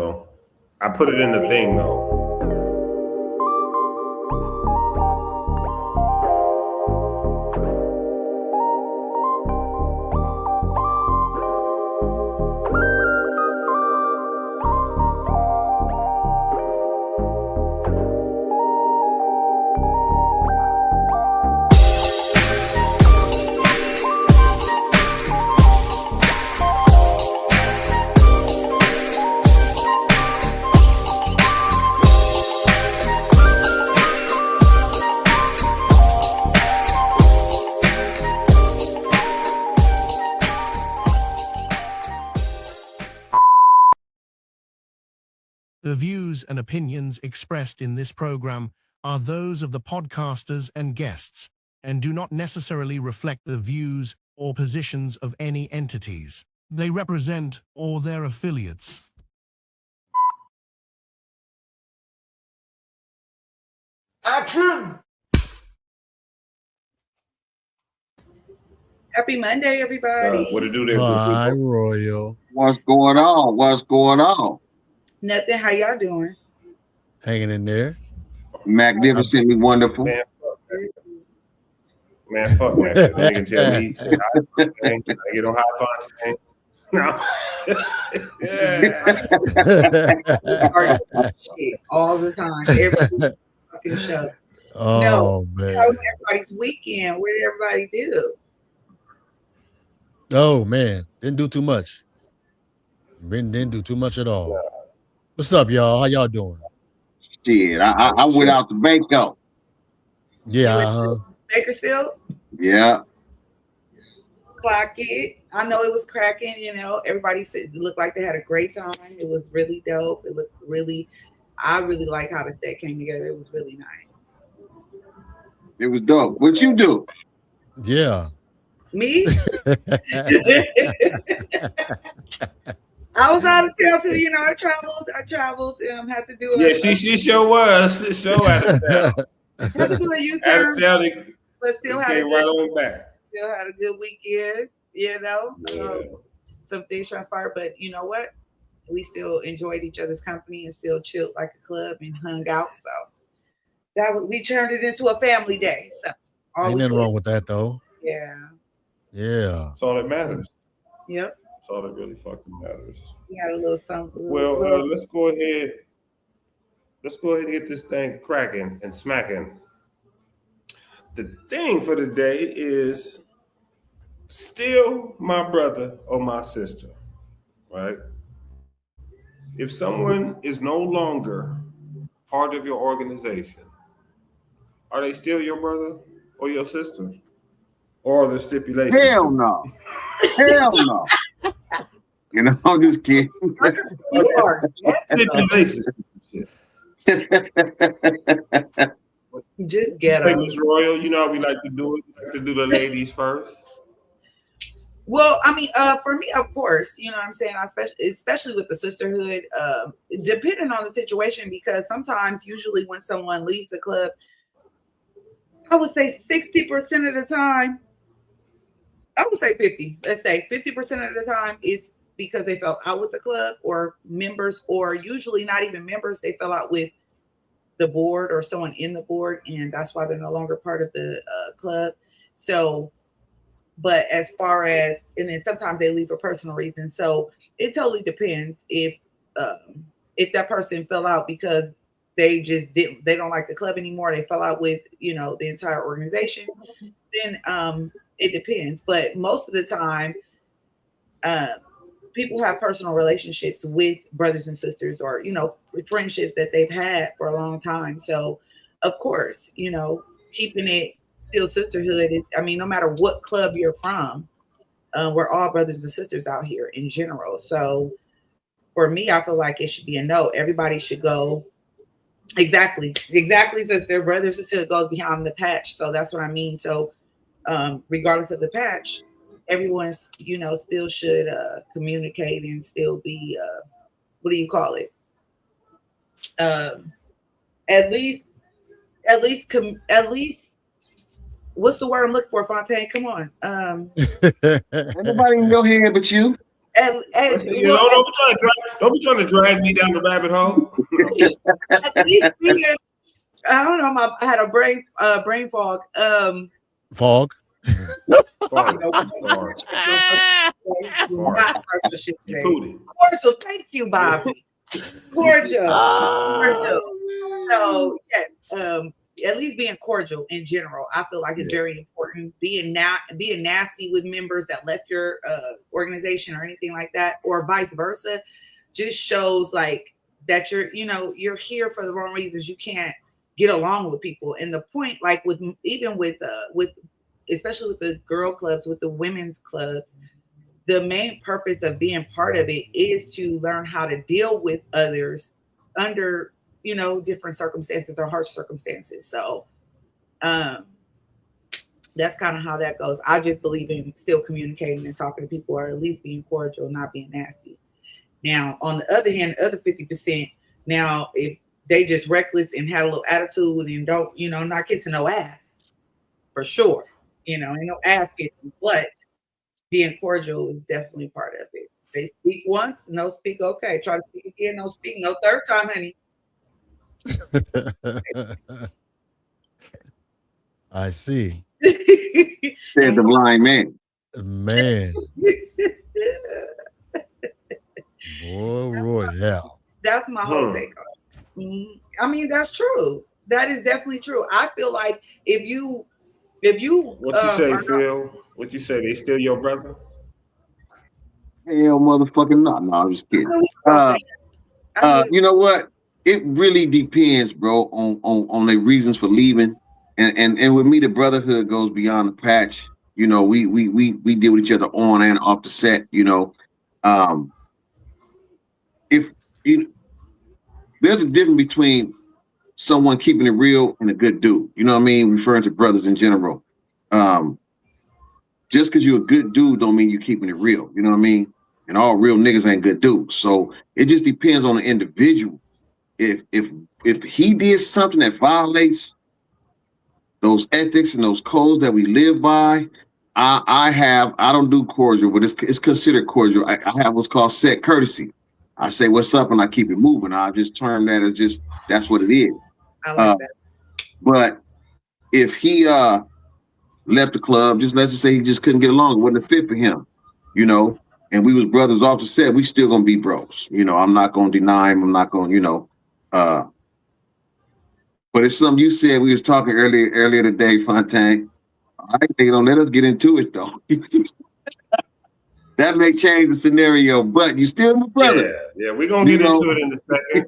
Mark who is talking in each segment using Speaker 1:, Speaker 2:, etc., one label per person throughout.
Speaker 1: though. I put it in the thing though.
Speaker 2: The views and opinions expressed in this program are those of the podcasters and guests, and do not necessarily reflect the views or positions of any entities they represent or their affiliates.
Speaker 3: Action! Happy Monday, everybody.
Speaker 1: What to do there?
Speaker 4: Hi, Royal.
Speaker 5: What's going on? What's going on?
Speaker 3: Nothing. How y'all doing?
Speaker 4: Hanging in there.
Speaker 5: Magnificently wonderful.
Speaker 1: Man, fuck that. That nigga tell me, say, I get on high five. No.
Speaker 3: Yeah. Shit, all the time. Every fucking show.
Speaker 4: Oh,
Speaker 3: no,
Speaker 4: man.
Speaker 3: How was everybody's weekend? What did everybody do?
Speaker 4: Oh, man. Didn't do too much. Didn't do too much at all. What's up, y'all? How y'all doing?
Speaker 5: Shit, I went out to Banco.
Speaker 4: Yeah.
Speaker 3: Bakersfield?
Speaker 5: Yeah.
Speaker 3: Clock it. I know it was cracking, you know. Everybody said it looked like they had a great time. It was really dope. It looked really, I really like how the set came together. It was really nice.
Speaker 5: It was dope. What you do?
Speaker 4: Yeah.
Speaker 3: Me? I was out of town too, you know. I traveled, had to do
Speaker 1: it. Yeah, she sure was. She sure out of town.
Speaker 3: Had to do a U-turn, but still had a
Speaker 1: right on back.
Speaker 3: Still had a good weekend, you know.
Speaker 1: Yeah.
Speaker 3: Some things transpired, but you know what? We still enjoyed each other's company and still chilled like a club and hung out. So we turned it into a family day. So
Speaker 4: ain't nothing wrong with that though.
Speaker 3: Yeah.
Speaker 4: Yeah.
Speaker 1: That's all that matters.
Speaker 3: Yep.
Speaker 1: That's all that really fucking matters.
Speaker 3: We had a little something.
Speaker 1: Well, let's go ahead. Let's go ahead and get this thing cracking and smacking. The thing for the day is still my brother or my sister, right? If someone is no longer part of your organization, are they still your brother or your sister? Or are the stipulations?
Speaker 5: Hell no. Hell no. You know, I'm just kidding.
Speaker 3: You are.
Speaker 1: Stipulations.
Speaker 3: Just get it.
Speaker 1: Miss Royal, you know how we like to do it. We like to do the ladies first.
Speaker 3: Well, I mean, for me, of course, you know what I'm saying, especially with the sisterhood, depending on the situation, because sometimes, usually when someone leaves the club, I would say 60% of the time, I would say 50. Let's say 50% of the time is because they fell out with the club or members, or usually not even members. They fell out with the board or someone in the board, and that's why they're no longer part of the club. So, but as far as, and then sometimes they leave for personal reasons. So it totally depends if that person fell out because they just didn't, they don't like the club anymore. They fell out with, you know, the entire organization. Then it depends. But most of the time, people have personal relationships with brothers and sisters, or, you know, friendships that they've had for a long time. So, of course, you know, keeping it still sisterhood. I mean, no matter what club you're from, we're all brothers and sisters out here in general. So, for me, I feel like it should be a no. Everybody should go. Exactly. Since their brothers and sisters goes behind the patch. So that's what I mean. So, regardless of the patch, everyone, you know, still should communicate and still be, what do you call it? At least, what's the word I'm looking for, Fontaine? Come on.
Speaker 5: Nobody in your head but you.
Speaker 3: And
Speaker 1: You know, don't be trying to drag me down the rabbit hole.
Speaker 3: at least being, I don't know, I had a brain fog.
Speaker 4: Fog.
Speaker 1: Fart.
Speaker 3: Do not start the shit
Speaker 1: You
Speaker 3: today.
Speaker 1: pooed it.
Speaker 3: Cordial, thank you, Bobby. Cordial. Cordial. So yes, at least being cordial in general, I feel like it's very important. Being nasty with members that left your organization or anything like that, or vice versa, just shows like that you're here for the wrong reasons. You can't get along with people. And the point, like with especially with the girl clubs, with the women's clubs, the main purpose of being part of it is to learn how to deal with others under different circumstances or harsh circumstances. So that's kind of how that goes. I just believe in still communicating and talking to people, or at least being cordial, not being nasty. Now, on the other hand, the other 50%, now if they just reckless and had a little attitude and don't, not kissing no ass, for sure. Ain't no ass kissing, but being cordial is definitely part of it. They speak once, no speak, okay. Try to speak again, no speak, no third time, honey.
Speaker 4: I see.
Speaker 5: Said the blind man.
Speaker 4: Man. Boy, Royale.
Speaker 3: That's my whole take on it. I mean, that's true. That is definitely true. I feel like if you
Speaker 1: What you say, Phil? What you say? They still your brother?
Speaker 5: Hell, motherfucking no. No, I'm just kidding. You know what? It really depends, bro, on their reasons for leaving. And with me, the brotherhood goes beyond the patch. We deal with each other on and off the set. There's a difference between someone keeping it real and a good dude. You know what I mean? Referring to brothers in general. Just because you're a good dude don't mean you're keeping it real. You know what I mean? And all real niggas ain't good dudes. So it just depends on the individual. If he did something that violates those ethics and those codes that we live by, I don't do cordial, but it's considered cordial. I have what's called set courtesy. I say what's up and I keep it moving. I just term that as just that's what it is.
Speaker 3: I like that.
Speaker 5: But if he left the club, let's just say he just couldn't get along, it wasn't a fit for him, and we was brothers off the set, we still gonna be bros. I'm not gonna deny him. I'm not gonna, but it's something you said. We was talking earlier today, Fontaine. All right, let us get into it though. That may change the scenario, but you still my brother.
Speaker 1: Yeah, we're gonna get into it in a second.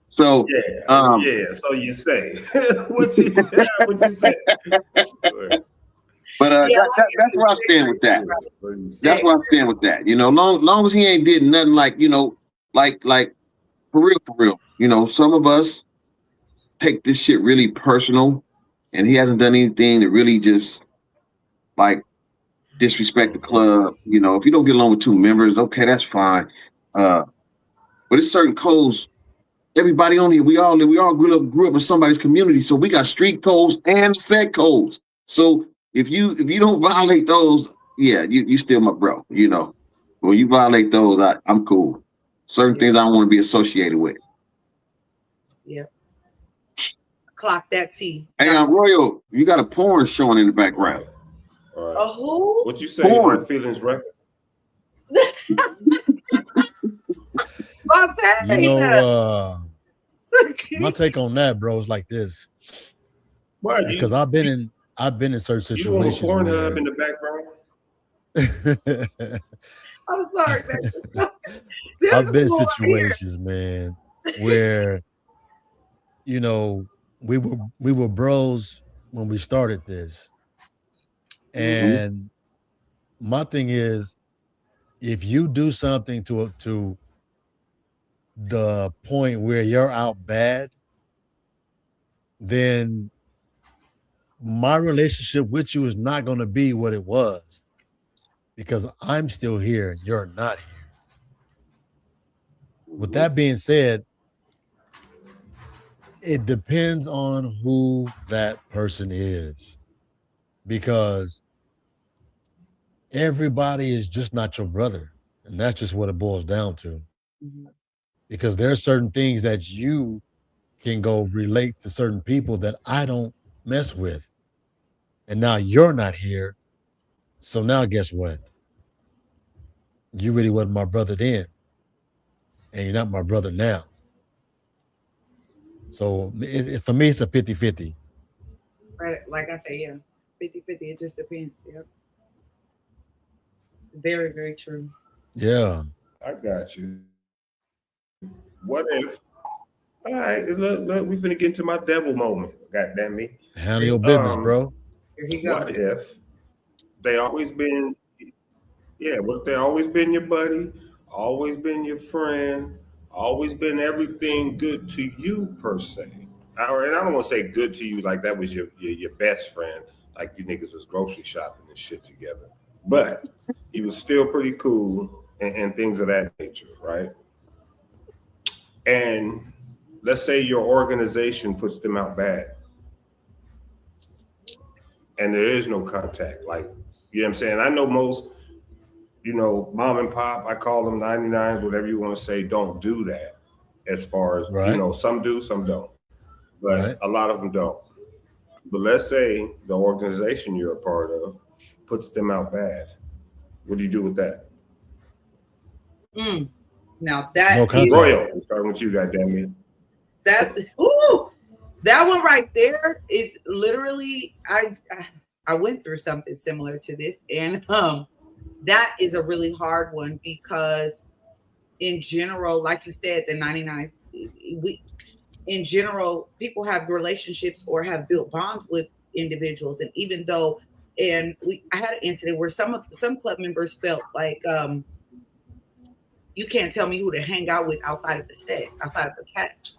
Speaker 5: So
Speaker 1: so you say what you say.
Speaker 5: But that's where I stand with that. That's where I stand with that. Long as he ain't did nothing like for real. Some of us take this shit really personal, and he hasn't done anything to really just like disrespect the club. If you don't get along with two members, okay, that's fine. But it's certain codes. Everybody on here, we all grew up in somebody's community, so we got street codes and set codes. So if you don't violate those, you still my bro. When you violate those, I'm cool. Certain things I don't want to be associated with.
Speaker 3: Yeah. Clock that T.
Speaker 5: Hey, Royal, you got a porn showing in the background.
Speaker 1: All right.
Speaker 3: A who?
Speaker 1: What you say?
Speaker 5: Porn.
Speaker 1: Feelings record.
Speaker 4: My take on that, bro, is like this.
Speaker 1: Why?
Speaker 4: Because I've been in certain situations.
Speaker 1: You want a Pornhub in the background?
Speaker 3: I'm sorry, man.
Speaker 4: I've been in situations, man, where we were bros when we started this, and my thing is, if you do something to the point where you're out bad, then my relationship with you is not going to be what it was, because I'm still here and you're not here. With that being said, it depends on who that person is, because everybody is just not your brother. And that's just what it boils down to.
Speaker 3: Mhm.
Speaker 4: Because there are certain things that you can go relate to certain people that I don't mess with. And now you're not here. So now guess what? You really wasn't my brother then. And you're not my brother now. So for me, it's a 50-50.
Speaker 3: Right, like I say, yeah, 50-50. It just depends. Yep. Very, very true.
Speaker 4: Yeah.
Speaker 1: I got you. What if? All right, look, we finna get into my devil moment. God damn me.
Speaker 4: Handle your business, bro.
Speaker 3: Here he
Speaker 1: What
Speaker 3: goes.
Speaker 1: if they always been? Yeah, what if they always been your buddy, always been your friend, always been everything good to you per se. And I don't want to say good to you like that was your best friend, like you niggas was grocery shopping and shit together. But he was still pretty cool and things of that nature, right? And let's say your organization puts them out bad and there is no contact. Like, you know what I'm saying? I know most, mom and pop, I call them 99s, whatever you want to say, don't do that. As far as,
Speaker 4: Right.
Speaker 1: Some do, some don't. But
Speaker 4: Right.
Speaker 1: a lot of them don't. But let's say the organization you're a part of puts them out bad. What do you do with that?
Speaker 3: Now that
Speaker 4: No
Speaker 3: is
Speaker 4: contact.
Speaker 1: Royal, we're starting with you, goddammit.
Speaker 3: that one right there is literally I went through something similar to this, and that is a really hard one because in general, like you said, the 99, in general, people have relationships or have built bonds with individuals, and even though, I had an incident where some club members felt like you can't tell me who to hang out with outside of the set, outside of the patch.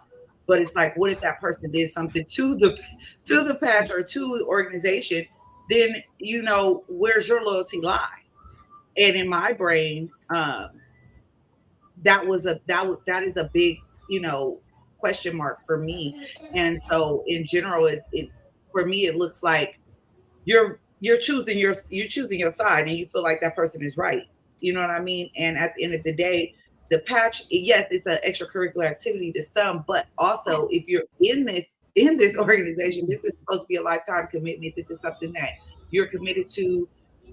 Speaker 3: But it's like, what if that person did something to the patch or to the organization? Then where's your loyalty lie? And in my brain, that is a big question mark for me. And so in general, it for me it looks like you're choosing your side, and you feel like that person is right. You know what I mean? And at the end of the day, the patch, yes, it's an extracurricular activity to some, but also if you're in this organization, this is supposed to be a lifetime commitment. This is something that you're committed to,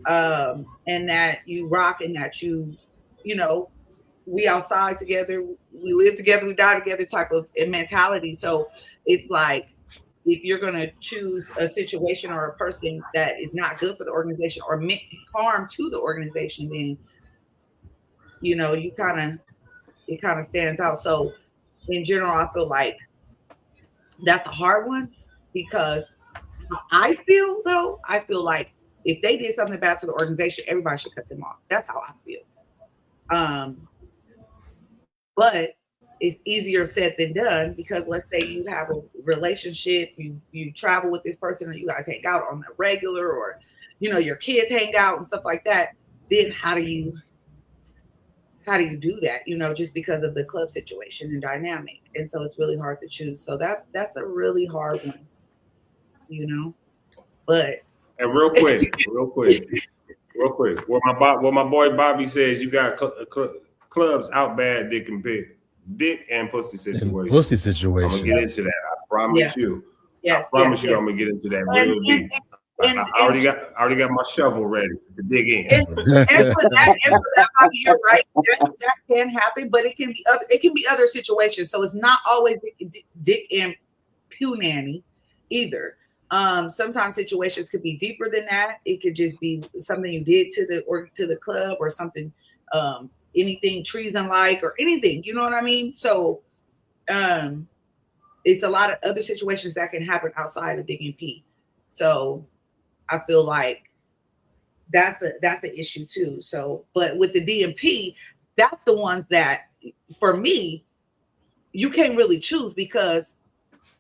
Speaker 3: and that you rock, and that we outside together, we live together, we die together type of mentality. So it's like, if you're going to choose a situation or a person that is not good for the organization or meant harm to the organization, then it kind of stands out. So in general, I feel like that's a hard one, because I feel like if they did something bad to the organization, everybody should cut them off. That's how I feel. But it's easier said than done, because let's say you have a relationship, you travel with this person, or you guys hang out on the regular, or your kids hang out and stuff like that. Then how do you do that? Just because of the club situation and dynamic. And so it's really hard to choose. So that's a really hard one. But
Speaker 1: And real quick, what my boy Bobby says, you got clubs out bad dick and pussy situation.
Speaker 4: Pussy
Speaker 1: I'm
Speaker 4: situation.
Speaker 1: gonna get into that. I promise you.
Speaker 3: Yes,
Speaker 1: I promise you, I'm gonna get into that real deep. I already got my shovel ready to dig in.
Speaker 3: And for that, Bobby, you're right. That can happen, but it can be other situations. So it's not always dick and pew nanny either. Sometimes situations could be deeper than that. It could just be something you did to the club, or something, anything treason like, or anything. You know what I mean? So it's a lot of other situations that can happen outside of dick and pee. So I feel like that's an issue too. So, but with the DMP, that's the ones that, for me, you can't really choose, because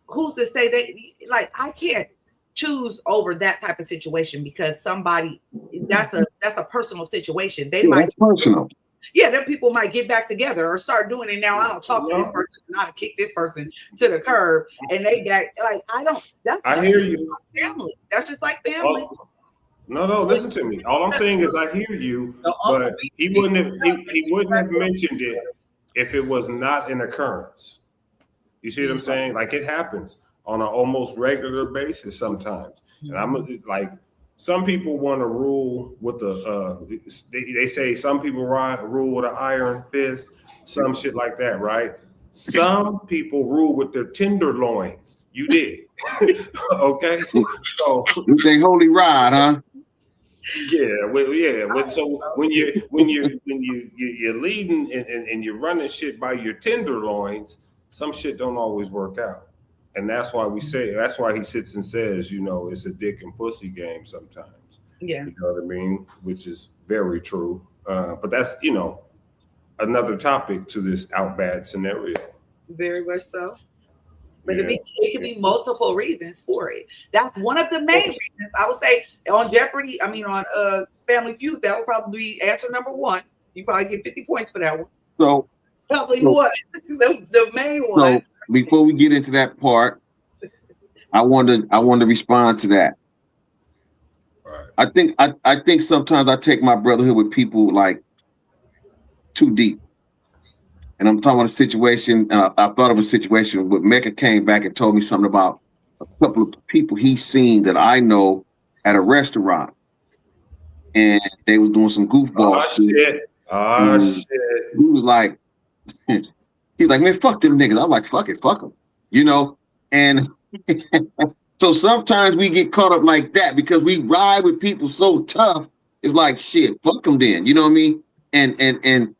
Speaker 3: who's to say that? Like, I can't choose over that type of situation, because somebody, that's a personal situation. They might,
Speaker 5: that's personal.
Speaker 3: Yeah, then people might get back together or start doing it. Now I don't talk to this person, not to kick this person to the curb, and they got like, I don't.
Speaker 1: I hear you.
Speaker 3: Family. That's just like family.
Speaker 1: No, listen to me. All I'm saying is I hear you, but he wouldn't have mentioned it if it was not an occurrence. You see what I'm saying? Like it happens on an almost regular basis sometimes. And I'm like, some people want to rule with the they say some people rule with an iron fist, some shit like that, right? Some people rule with their tenderloins. You did. Okay. So
Speaker 5: They holy rod, huh?
Speaker 1: yeah, so when you're leading and you're running shit by your tenderloins, some shit don't always work out, and that's why that's why he sits and says, it's a dick and pussy game sometimes.
Speaker 3: Yeah,
Speaker 1: You know what I mean? Which is very true. But that's another topic to this out bad scenario.
Speaker 3: very much so. But
Speaker 1: Yeah.
Speaker 3: it could be multiple reasons for it. That's one of the main reasons. I would say on Jeopardy, on Family Feud, that would probably be answer number one. You probably get 50 points for that one.
Speaker 5: So
Speaker 3: Probably what? The main one.
Speaker 5: So before we get into that part, I want to respond to that.
Speaker 1: Right.
Speaker 5: I think sometimes I take my brotherhood with people like too deep. And I'm talking about a situation, and I thought of a situation where Mecca came back and told me something about a couple of people he's seen that I know at a restaurant. And they were doing some goofball shit.
Speaker 1: Shit.
Speaker 5: He was like, man, fuck them niggas. I'm like, fuck them. And so sometimes we get caught up like that because we ride with people so tough. It's like, shit, fuck them then. You know what I mean? And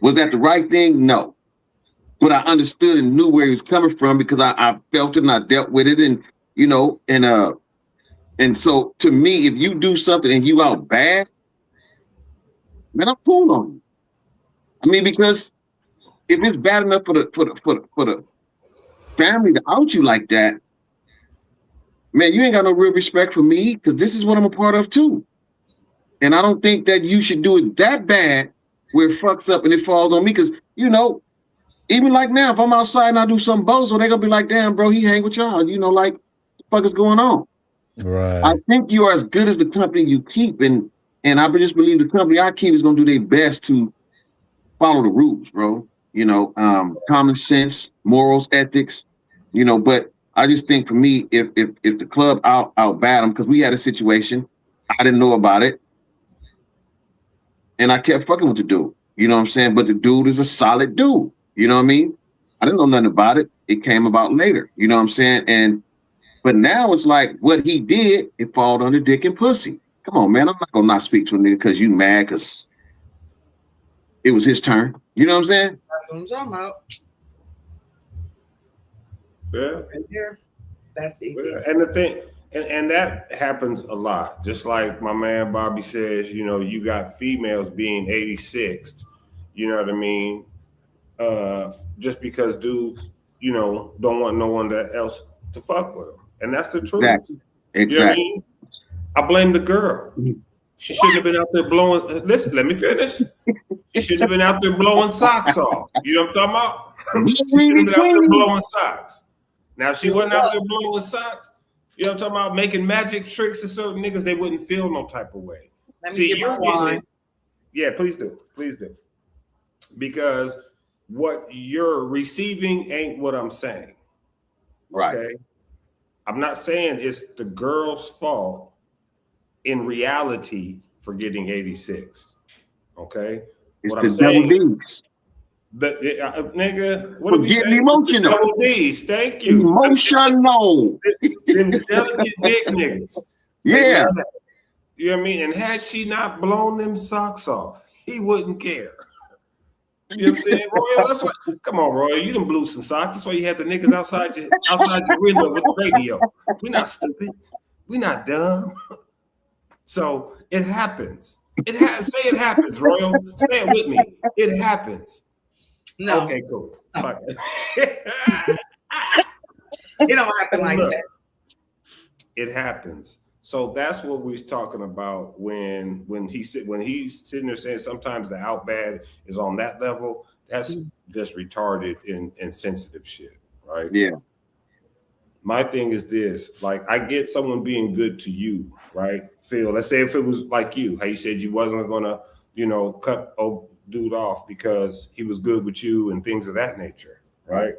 Speaker 5: was that the right thing? No. But I understood and knew where he was coming from because I felt it and I dealt with it. And so to me, if you do something and you out bad, man, I'm cool on you. I mean, because if it's bad enough for the family to out you like that, man, you ain't got no real respect for me because this is what I'm a part of too. And I don't think that you should do it that bad where it fucks up and it falls on me because, even like now, if I'm outside and I do some bozo, they're going to be like, damn, bro, he hang with y'all. Like, what the fuck is going on?
Speaker 4: Right.
Speaker 5: I think you are as good as the company you keep. And I just believe the company I keep is going to do their best to follow the rules, bro. Common sense, morals, ethics, but I just think for me, if the club out bad them, because we had a situation, I didn't know about it. And I kept fucking with the dude. You know what I'm saying? But the dude is a solid dude. You know what I mean? I didn't know nothing about it. It came about later. You know what I'm saying? But now it's like what he did, it falls under dick and pussy. Come on, man. I'm not going to not speak to a nigga because you mad because it was his turn. You know what I'm saying?
Speaker 3: That's what I'm talking about.
Speaker 1: Yeah.
Speaker 3: Right there. That's it.
Speaker 1: Yeah. And the thing, and that happens a lot. Just like my man Bobby says, you got females being 86th, you know what I mean? Just because dudes, don't want no one else to fuck with them. And that's the truth.
Speaker 5: Exactly.
Speaker 1: You know what I mean? I blame the girl. She shouldn't have been out there blowing. Listen, let me finish. She shouldn't have been out there blowing socks off. You know what I'm talking about? She should have been out there blowing socks. Now, if she wasn't out there blowing socks, you know what I'm talking about? Making magic tricks to certain niggas, they wouldn't feel no type of way. See, you're getting it. Yeah, please do. Please do. Because what you're receiving ain't what I'm saying.
Speaker 5: Right.
Speaker 1: Okay? I'm not saying it's the girl's fault in reality for getting 86. Okay?
Speaker 5: It's
Speaker 1: what
Speaker 5: the
Speaker 1: I'm saying,
Speaker 5: double D's.
Speaker 1: Nigga, what
Speaker 5: For
Speaker 1: are we
Speaker 5: getting
Speaker 1: saying?
Speaker 5: emotional.
Speaker 1: Double D's, thank you.
Speaker 5: Emotional.
Speaker 1: Them delicate dick niggas.
Speaker 5: Yeah.
Speaker 1: You know what I mean? And had she not blown them socks off, he wouldn't care. You know what I'm saying, Royal? That's why. Come on, Royal. You done blew some socks. That's why you had the niggas outside your window with the radio. We're not stupid. We're not dumb. So it happens. Say it happens, Royal. Say it with me. It happens.
Speaker 3: No.
Speaker 1: Okay, cool.
Speaker 3: No. It don't happen like that.
Speaker 1: It happens. So that's what we're talking about when he's sitting there saying sometimes the out bad is on that level. That's just retarded and sensitive shit, right?
Speaker 5: Yeah.
Speaker 1: My thing is this: like, I get someone being good to you, right? feel. Let's say if it was like you, how you said you wasn't gonna, cut old dude off because he was good with you and things of that nature, right?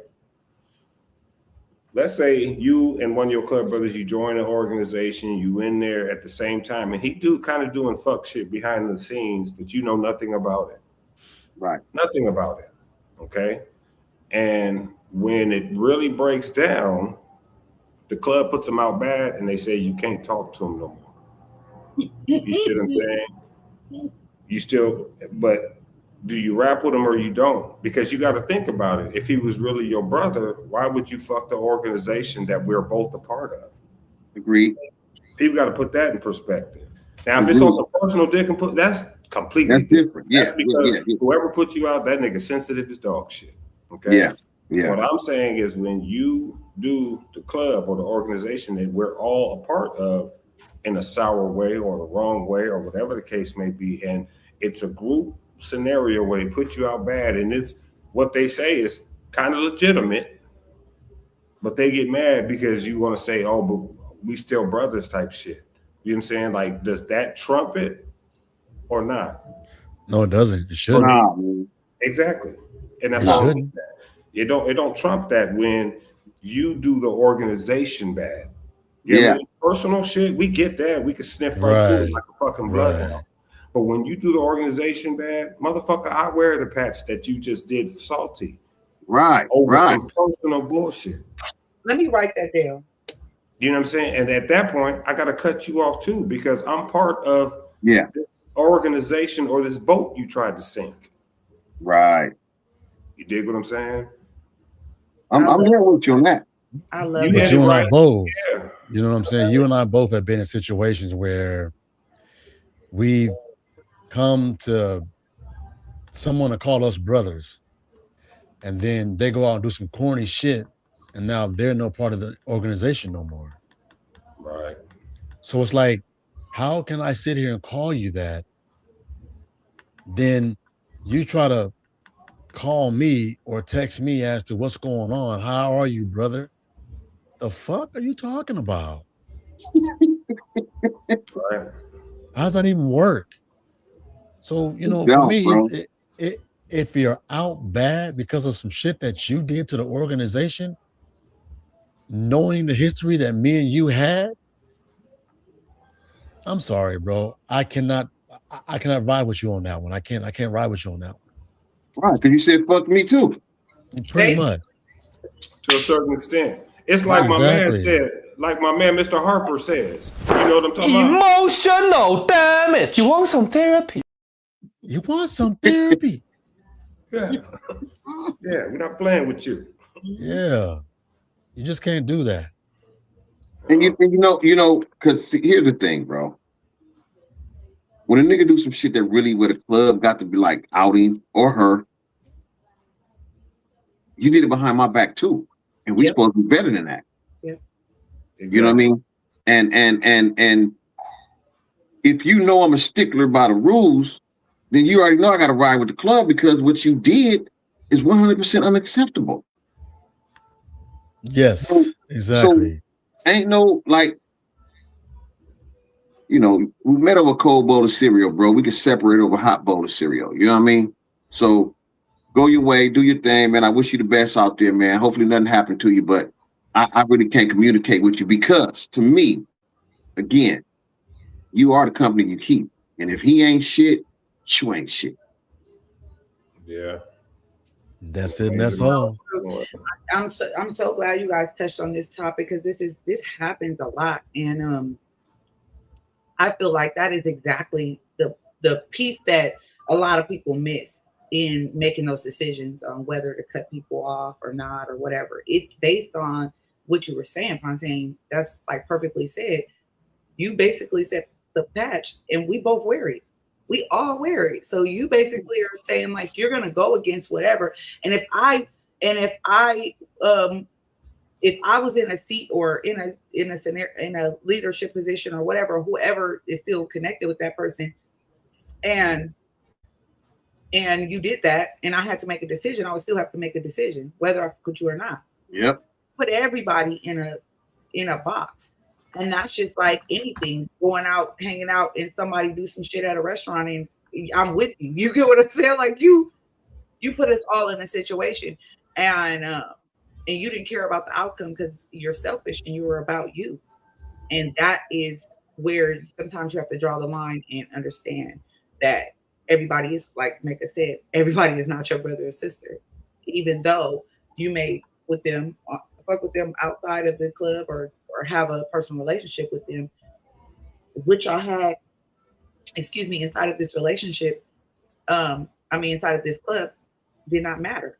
Speaker 1: Let's say you and one of your club brothers, you join an organization, you in there at the same time, and he kind of doing fuck shit behind the scenes, but you know nothing about it.
Speaker 5: Right.
Speaker 1: Nothing about it. Okay. And when it really breaks down, the club puts him out bad and they say you can't talk to him no more. You see what I'm saying? You still, but do you rap with him or you don't? Because you got to think about it. If he was really your brother, why would you fuck the organization that we're both a part of?
Speaker 5: Agreed.
Speaker 1: People got to put that in perspective. Now, if it's on some personal dick and put, that's completely
Speaker 5: different. Yeah,
Speaker 1: that's because whoever put you out, that nigga sensitive as dog shit. Okay.
Speaker 5: Yeah. Yeah.
Speaker 1: What I'm saying is when you do the club or the organization that we're all a part of in a sour way or the wrong way or whatever the case may be, and it's a group scenario where they put you out bad, and it's what they say is kind of legitimate, but they get mad because you want to say, oh, but we still brothers type shit. You know what I'm saying? Like, does that trump it or not?
Speaker 4: No, it doesn't. It shouldn't.
Speaker 5: Nah,
Speaker 1: exactly. And that's
Speaker 4: It
Speaker 1: all.
Speaker 4: shouldn't.
Speaker 1: It don't trump that when you do the organization bad.
Speaker 5: Yeah.
Speaker 1: Personal shit, we get that. We can sniff right through it like a fucking bloodhound. But when you do the organization bad, motherfucker, I wear the patch that you just did salty.
Speaker 5: Right.
Speaker 1: Over some personal bullshit.
Speaker 3: Let me write that down.
Speaker 1: You know what I'm saying? And at that point, I got to cut you off too because I'm part of
Speaker 5: this
Speaker 1: organization or this boat you tried to sink.
Speaker 5: Right.
Speaker 1: You dig what I'm saying?
Speaker 5: I'm there with you on that.
Speaker 3: I love
Speaker 4: you. But you and I both.
Speaker 1: Yeah.
Speaker 4: You know what I'm saying? You and I both have been in situations where we've come to someone to call us brothers, and then they go out and do some corny shit, and now they're no part of the organization no more.
Speaker 1: Right.
Speaker 4: So it's like, how can I sit here and call you that? Then you try to call me or text me as to what's going on. How are you, brother? The fuck are you talking about?
Speaker 1: Right.
Speaker 4: How does that even work? So, for me, if you're out bad because of some shit that you did to the organization, knowing the history that me and you had, I'm sorry, bro. I cannot ride with you on that one. I can't ride with you on that one.
Speaker 5: Right, because you said fuck me too.
Speaker 4: Pretty much.
Speaker 1: To a certain extent. It's like my man said, like my man Mr. Harper says. You know what I'm talking about?
Speaker 6: Emotional, damn it. You want some therapy?
Speaker 4: You want some therapy?
Speaker 1: Yeah. Yeah, we're not playing with you.
Speaker 4: Yeah. You just can't do that.
Speaker 5: And you know, because here's the thing, bro. When a nigga do some shit that really with a club got to be like outing or her, you did it behind my back too. And we supposed to be better than that.
Speaker 3: Yeah.
Speaker 5: Exactly. You know what I mean? And if you know I'm a stickler by the rules, then you already know I gotta ride with the club because what you did is 100% unacceptable.
Speaker 4: Yes, exactly.
Speaker 5: So ain't no like, we met over a cold bowl of cereal, bro. We can separate over a hot bowl of cereal. You know what I mean? So go your way, do your thing, man. I wish you the best out there, man. Hopefully nothing happened to you, but I really can't communicate with you because to me, again, you are the company you keep. And if he ain't shit, you ain't shit.
Speaker 1: Yeah.
Speaker 4: That's it. That's all.
Speaker 3: I'm so glad you guys touched on this topic because this happens a lot. And I feel like that is exactly the piece that a lot of people miss in making those decisions on whether to cut people off or not or whatever. It's based on what you were saying, Fontaine. That's like perfectly said. You basically said the patch, and we both wear it. We all wear it. So you basically are saying like you're gonna go against whatever. And if I was in a seat or in a scenario, in a leadership position or whatever, whoever is still connected with that person, and you did that, and I had to make a decision, I would still have to make a decision whether I could you or not.
Speaker 5: Yep.
Speaker 3: Put everybody in a box. And that's just like anything, going out, hanging out, and somebody do some shit at a restaurant, and I'm with you. You get what I'm saying? Like you put us all in a situation, and you didn't care about the outcome because you're selfish and you were about you. And that is where sometimes you have to draw the line and understand that everybody is, like Mecca said, everybody is not your brother or sister, even though you may with them fuck with them outside of the club or have a personal relationship with them, which I had, excuse me, inside of this relationship. Inside of this club, did not matter,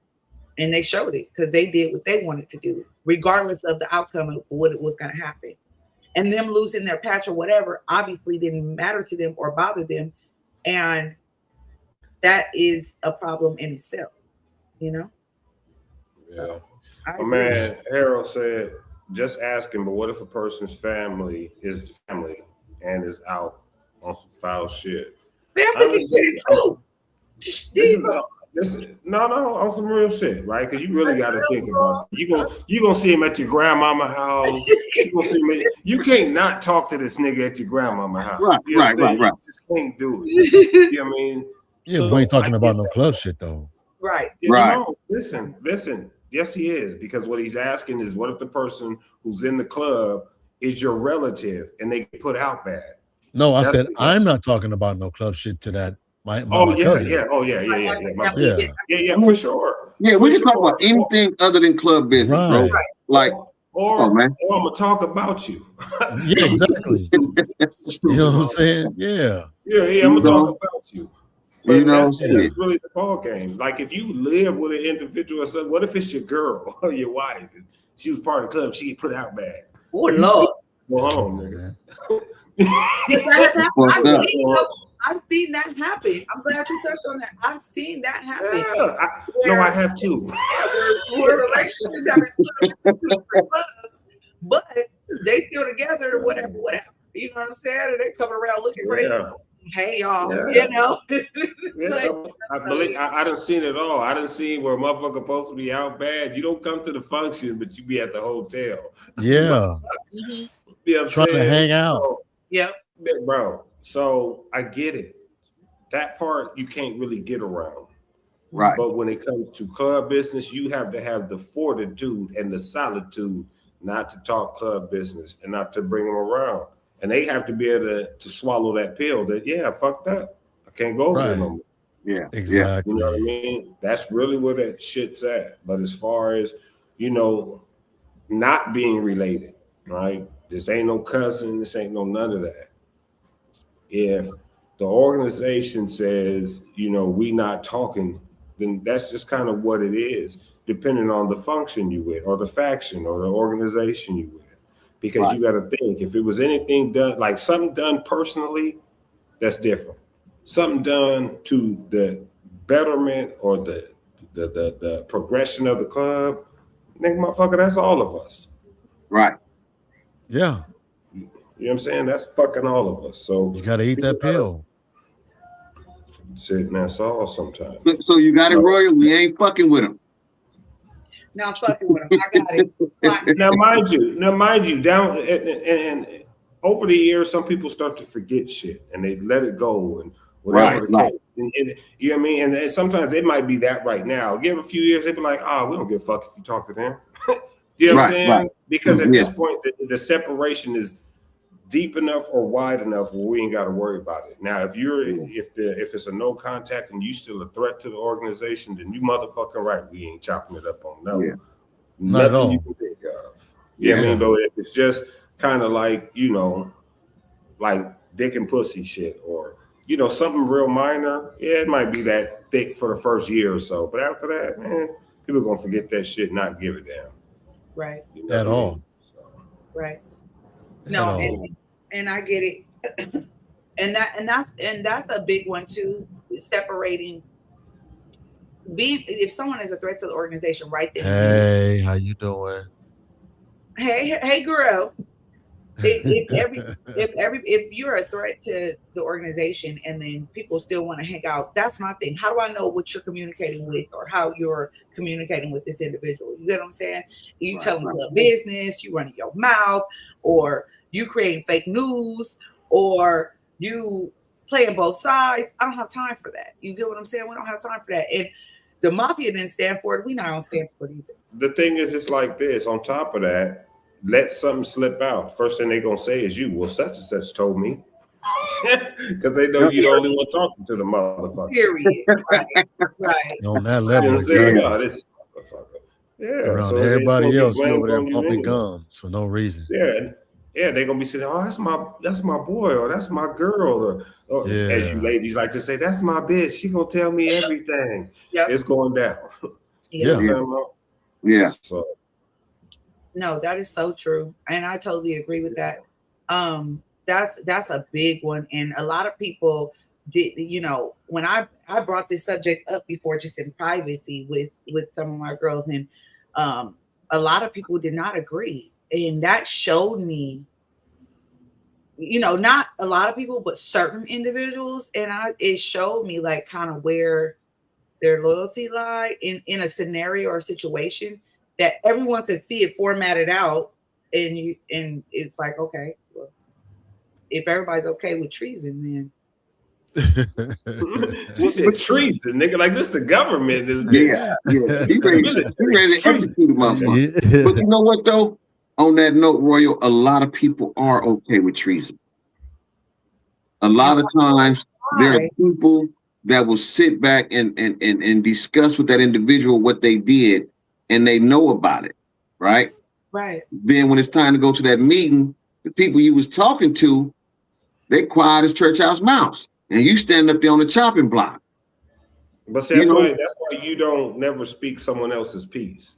Speaker 3: and they showed it because they did what they wanted to do, regardless of the outcome of what it was going to happen. And them losing their patch or whatever obviously didn't matter to them or bother them, and that is a problem in itself, you know.
Speaker 1: Yeah. My man Harold said, just asking, but what if a person's family is family and is out on some foul shit?
Speaker 3: Family can get it too.
Speaker 1: No, on some real shit, right? Because you really got to think about it. You gonna see him at your grandmama house. You gonna see him. You can't not talk to this nigga at your grandmama house.
Speaker 5: Right.
Speaker 1: You just can't do it. You know what I mean?
Speaker 4: Yeah, so, we ain't talking about no club shit though.
Speaker 3: Right.
Speaker 1: No, listen. Yes, he is, because what he's asking is, what if the person who's in the club is your relative and they get put out bad?
Speaker 4: No, I said I'm not talking about no club shit to that. My cousin.
Speaker 1: Yeah, for sure.
Speaker 5: Yeah, we can talk about anything other than club business, bro.
Speaker 3: Right.
Speaker 5: Like,
Speaker 1: or I'm gonna talk about you.
Speaker 4: Yeah, exactly. You know what I'm saying? Yeah.
Speaker 1: I'm gonna talk about you. But
Speaker 5: you know,
Speaker 1: that's really the ball game. Like, if you live with an individual or something, what if it's your girl or your wife? She was part of the club. She get put out bad.
Speaker 3: Oh Lord.
Speaker 1: Go home, nigga.
Speaker 3: I've seen that happen. I'm glad you touched on that. I've seen that happen.
Speaker 1: Yeah, I have too.
Speaker 3: Where relationships have been split up clubs, but they still together, whatever. You know what I'm saying? And they come around looking crazy. Hey y'all, you know.
Speaker 1: I done seen it all. I done seen where motherfucker supposed to be out bad. You don't come to the function, but you be at the hotel.
Speaker 4: Yeah.
Speaker 1: You know
Speaker 4: trying to hang out.
Speaker 1: So,
Speaker 3: yeah,
Speaker 1: bro. So I get it. That part you can't really get around.
Speaker 5: Right.
Speaker 1: But when it comes to club business, you have to have the fortitude and the solitude not to talk club business and not to bring them around. And they have to be able to swallow that pill that, fuck that. I can't go over there no more.
Speaker 5: Yeah,
Speaker 4: exactly.
Speaker 1: You know what I mean? That's really where that shit's at. But as far as, not being related, right? This ain't no cousin. This ain't no none of that. If the organization says, we not talking, then that's just kind of what it is, depending on the function you with or the faction or the organization you with. Because you got to think, if it was anything done, like something done personally, that's different. Something done to the betterment or the progression of the club, nigga, motherfucker, that's all of us.
Speaker 5: Right.
Speaker 4: Yeah.
Speaker 1: You know what I'm saying? That's fucking all of us. So
Speaker 4: you got to eat that pill.
Speaker 1: Sit in that saw sometimes.
Speaker 5: So you got it, Royal. We ain't fucking with him.
Speaker 3: No, I'm fucking with him. I got it.
Speaker 1: Now, mind you, down and over the years, some people start to forget shit and they let it go and whatever the case. And, you know what I mean? And sometimes it might be that right now. Give a few years, they be like, we don't give a fuck if you talk to them. You know what I'm saying? Right. Because at this point, the separation is deep enough or wide enough where we ain't got to worry about it. Now, if it's a no contact and you still a threat to the organization, then you motherfucking right. We ain't chopping it up on nothing you can think of. You know what I mean? But if it's just kind of like, like dick and pussy shit or, something real minor, it might be that thick for the first year or so. But after that, man, people are going to forget that shit, not give a damn.
Speaker 3: Right.
Speaker 4: At all.
Speaker 3: So. Right. No, and I get it. and that's a big one too, separating if someone is a threat to the organization right then.
Speaker 4: Hey, how you doing?
Speaker 3: Hey girl. If you're a threat to the organization and then people still want to hang out, that's my thing. How do I know what you're communicating with or how you're communicating with this individual? You get what I'm saying? You telling the business, you running your mouth, or you creating fake news, or you playing both sides. I don't have time for that. You get what I'm saying? We don't have time for that. And the mafia didn't stand for it. We not gonna stand for it either.
Speaker 1: The thing is, it's like this. On top of that, let something slip out. First thing they're gonna say is you. Well, such and such told me, because they know you're the only one talking to the motherfucker.
Speaker 3: Period. Right.
Speaker 4: On that
Speaker 1: You
Speaker 4: level,
Speaker 1: know what I'm saying?
Speaker 4: exactly.
Speaker 1: No, this motherfucker. Yeah.
Speaker 4: Around
Speaker 1: So it's gonna
Speaker 4: everybody
Speaker 1: get
Speaker 4: else, you
Speaker 1: blamed
Speaker 4: over there
Speaker 1: on you
Speaker 4: pumping
Speaker 1: anyway.
Speaker 4: gums for no reason.
Speaker 1: Yeah, they're gonna be saying, "Oh, that's my boy, or that's my girl," or as you
Speaker 4: Yeah.
Speaker 1: ladies like to say, "That's my bitch. She gonna tell me everything."
Speaker 3: Yep.
Speaker 1: It's going down.
Speaker 3: Yeah.
Speaker 1: You know what I'm talking about?
Speaker 5: Yeah.
Speaker 1: So
Speaker 3: No, that is so true. And I totally agree with that. That's a big one. And a lot of people did, when I brought this subject up before just in privacy with some of my girls, and a lot of people did not agree. And that showed me, not a lot of people, but certain individuals. And it showed me like kind of where their loyalty lie in a scenario or situation that everyone could see it formatted out, and it's like, okay, well, if everybody's okay with treason, then
Speaker 1: she said treason, nigga. Like this, the government is
Speaker 5: Yeah. He ready to execute the motherfucker. But you know what though? On that note, Royal, a lot of people are okay with treason. A lot of times there are people that will sit back and discuss with that individual what they did, and they know about it, right?
Speaker 3: Right.
Speaker 5: Then when it's time to go to that meeting, the people you was talking to, they quiet as church house mouse, and you stand up there on the chopping block.
Speaker 1: But see, that's why you don't never speak someone else's piece,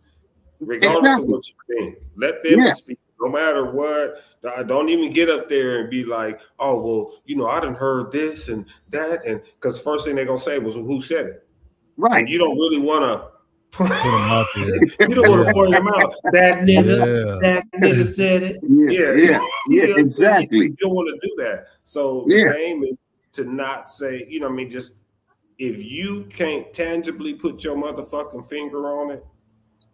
Speaker 1: regardless of what you think. Let them speak, no matter what. Don't even get up there and be like, "Oh, well, I done heard this and that," and because first thing they're gonna say was, well, "Who said it?"
Speaker 5: Right.
Speaker 1: And you don't really want to
Speaker 4: put them out there.
Speaker 1: You don't want to point them out. That nigga said it.
Speaker 5: Yeah, exactly.
Speaker 1: You don't want to do that. So the game is to not say, just if you can't tangibly put your motherfucking finger on it,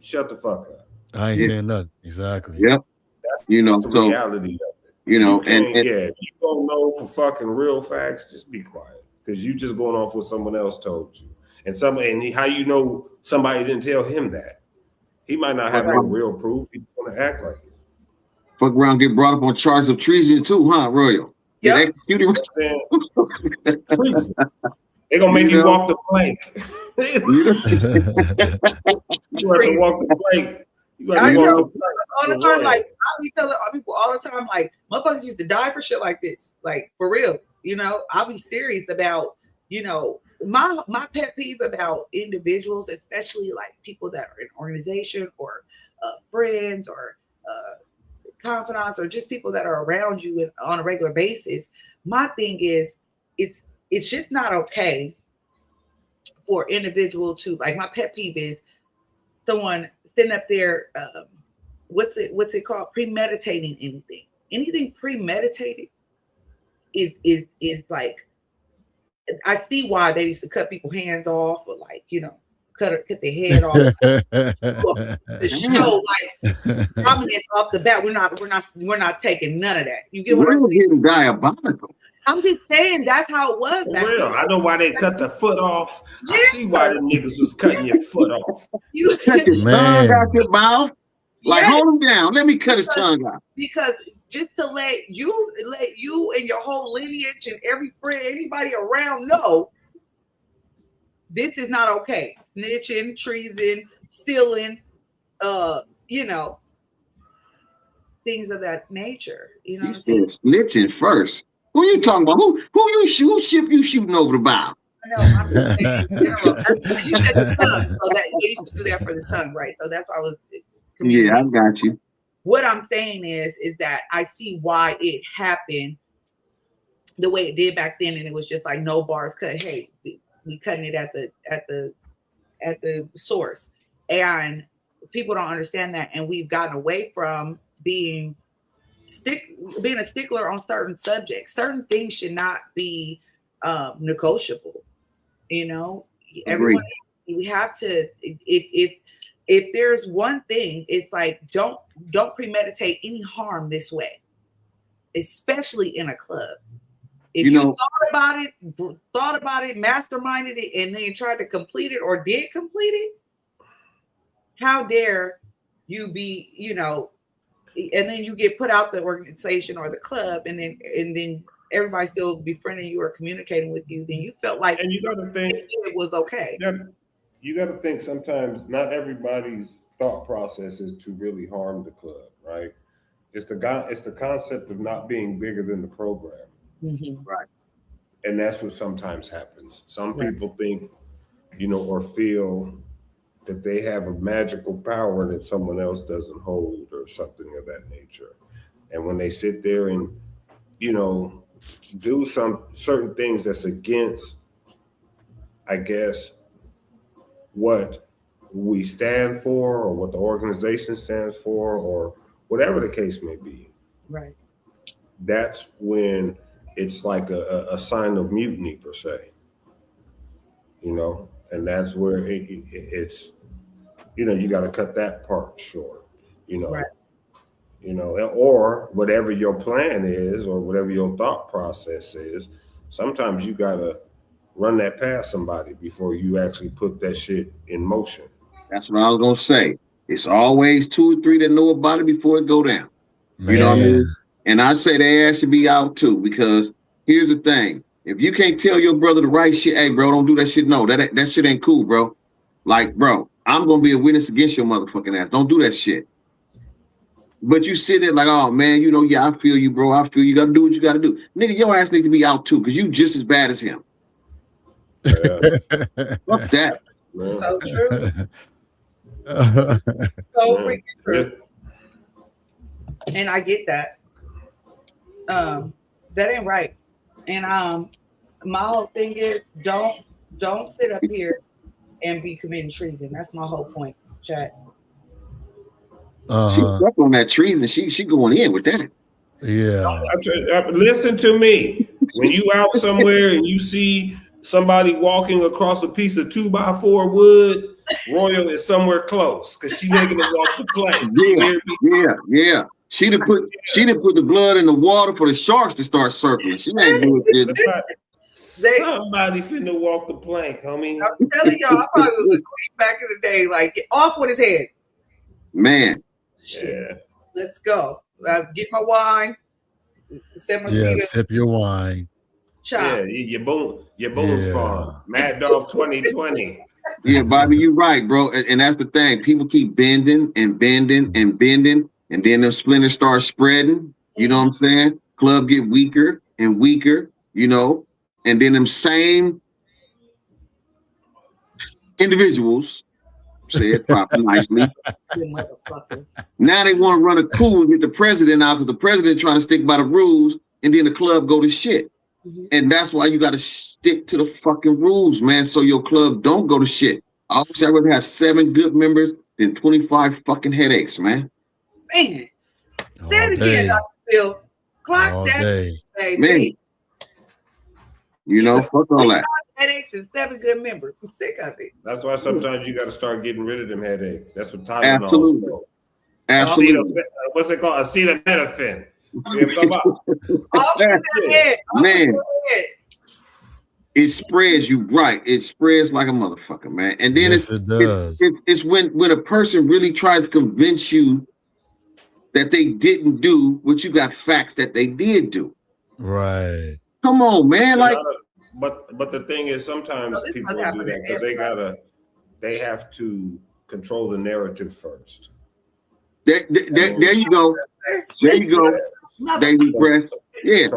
Speaker 1: shut the fuck up.
Speaker 4: I ain't saying nothing. Exactly.
Speaker 5: Yep.
Speaker 1: That's the reality of it. If you don't know for fucking real facts, just be quiet. Because you just going off what someone else told you. And how you know somebody didn't tell him that? He might not have no real proof. He's going to act like it.
Speaker 5: Fuck around, get brought up on charges of treason too, huh, Royal?
Speaker 3: Yeah.
Speaker 1: Treason. They're going to make you walk the plank. You have to walk the plank.
Speaker 3: I tell people all the time, like, I'll be telling people all the time, like, motherfuckers used to die for shit like this. Like, for real. I'll be serious about, my pet peeve about individuals, especially like people that are in organization or friends or confidants or just people that are around you on a regular basis. My thing is, it's just not okay for individual to, like, my pet peeve is someone sitting up there, what's it called? Premeditating anything. Anything premeditated is like, I see why they used to cut people's hands off, or like, cut their head off. The show, like, prominence off the bat. We're not taking none of that. You get what I'm saying?
Speaker 5: Getting diabolical.
Speaker 3: I'm just saying that's how it was back then.
Speaker 1: I know why they cut the foot off. Yeah. I see why the niggas was cutting your foot off.
Speaker 5: You cut your tongue out your mouth. Like, hold him down. Let me cut his tongue out.
Speaker 3: Because just to let you and your whole lineage and every friend, anybody around know this is not okay. Snitching, treason, stealing, things of that nature. You know what I'm saying?
Speaker 5: Snitching first. Who you talking about? Who ship you shooting over the bow?
Speaker 3: No, I'm just saying, you said the tongue, so that they used to do that for the tongue, right? So that's why I was.
Speaker 5: Yeah, I got you.
Speaker 3: What I'm saying is that I see why it happened the way it did back then, and it was just like no bars cut. Hey, we cutting it at the source, and people don't understand that, and we've gotten away from being being a stickler on certain subjects. Certain things should not be negotiable. You know, everyone, we have to, if there's one thing, it's like, don't premeditate any harm this way, especially in a club. If you thought about it, masterminded it, and then tried to complete it or did complete it, how dare you be, you know, and then you get put out the organization or the club, and then everybody's still befriending you or communicating with you, then you felt like,
Speaker 1: and you got to think
Speaker 3: it was okay.
Speaker 1: You got to think sometimes not everybody's thought process is to really harm the club, right? It's the concept of not being bigger than the program,
Speaker 3: Right?
Speaker 1: And that's what sometimes happens. Some people think, you know, or feel that they have a magical power that someone else doesn't hold, or something of that nature. And when they sit there and, you know, do some certain things that's against, I guess, what we stand for, or what the organization stands for, or whatever the case may be.
Speaker 3: Right.
Speaker 1: That's when it's like a sign of mutiny per se, you know, and that's where it's, you know, you got to cut that part short, you know.
Speaker 3: Right.
Speaker 1: You know, or whatever your plan is, or whatever your thought process is, sometimes you gotta run that past somebody before you actually put that shit in motion.
Speaker 5: That's what I was gonna say. It's always 2 or 3 that know about it before it go down.
Speaker 4: Man.
Speaker 5: You know what I mean? And I say their ass should be out too, because here's the thing: if you can't tell your brother the right shit, hey bro, don't do that shit. No, that shit ain't cool, bro. Like, bro, I'm gonna be a witness against your motherfucking ass. Don't do that shit. But you sit there like, oh man, you know, yeah, I feel you, bro. I feel you. Gotta do what you gotta do. Nigga, your ass need to be out too, because you just as bad as him. Fuck that.
Speaker 1: Man.
Speaker 3: So true. So freaking true. And I get that. That ain't right. And my whole thing is don't sit up here and be committing treason. That's my whole point, chat.
Speaker 5: She stuck on that treason. She going in with that.
Speaker 4: Yeah.
Speaker 1: Listen to me. When you out somewhere and you see somebody walking across a piece of 2x4 wood, Royal is somewhere close, because she ain't gonna walk the plank.
Speaker 5: Yeah. She done put the blood in the water for the sharks to start circling. She ain't doing it.
Speaker 1: Somebody finna walk the plank, homie.
Speaker 3: I'm telling y'all, I probably was a queen back in the day. Like, get off with his head.
Speaker 5: Man.
Speaker 1: Yeah.
Speaker 3: Let's go. Get my wine. Sip
Speaker 4: your wine.
Speaker 3: Chop.
Speaker 1: Yeah, your Boone's Farm. Mad Dog 2020.
Speaker 5: Yeah, Bobby, you're right, bro. And that's the thing. People keep bending and bending and bending, and then the splinters start spreading. You know what I'm saying? Club get weaker and weaker, you know, and then them same individuals, say it properly, nicely. Now they want to run a coup and get the president out, because the president trying to stick by the rules, and then the club go to shit. And that's why you got to stick to the fucking rules, man, so your club don't go to shit. I always say I'd rather have 7 good members than 25 fucking headaches, man.
Speaker 3: Man. Say it again, Dr. Phil. Clock
Speaker 4: all
Speaker 3: that,
Speaker 4: day.
Speaker 3: baby.
Speaker 5: You know, fuck all that.
Speaker 3: Headaches and 7 good members. I'm sick of it.
Speaker 1: That's why sometimes you got to start getting rid of them headaches. That's what Tylenol
Speaker 5: Absolutely.
Speaker 1: is.
Speaker 5: Absolutely.
Speaker 1: What's it called? Acetaminophen. You know what I'm talking about?
Speaker 5: Man, it spreads you right. It spreads like a motherfucker, man. And then
Speaker 4: Yes, it does.
Speaker 5: it's when a person really tries to convince you that they didn't do what you got facts that they did do.
Speaker 4: Right.
Speaker 5: Come on, man. Like,
Speaker 1: but the thing is, sometimes people do that because they have to control the narrative first.
Speaker 5: there you go. There you go. Daily press. Yeah.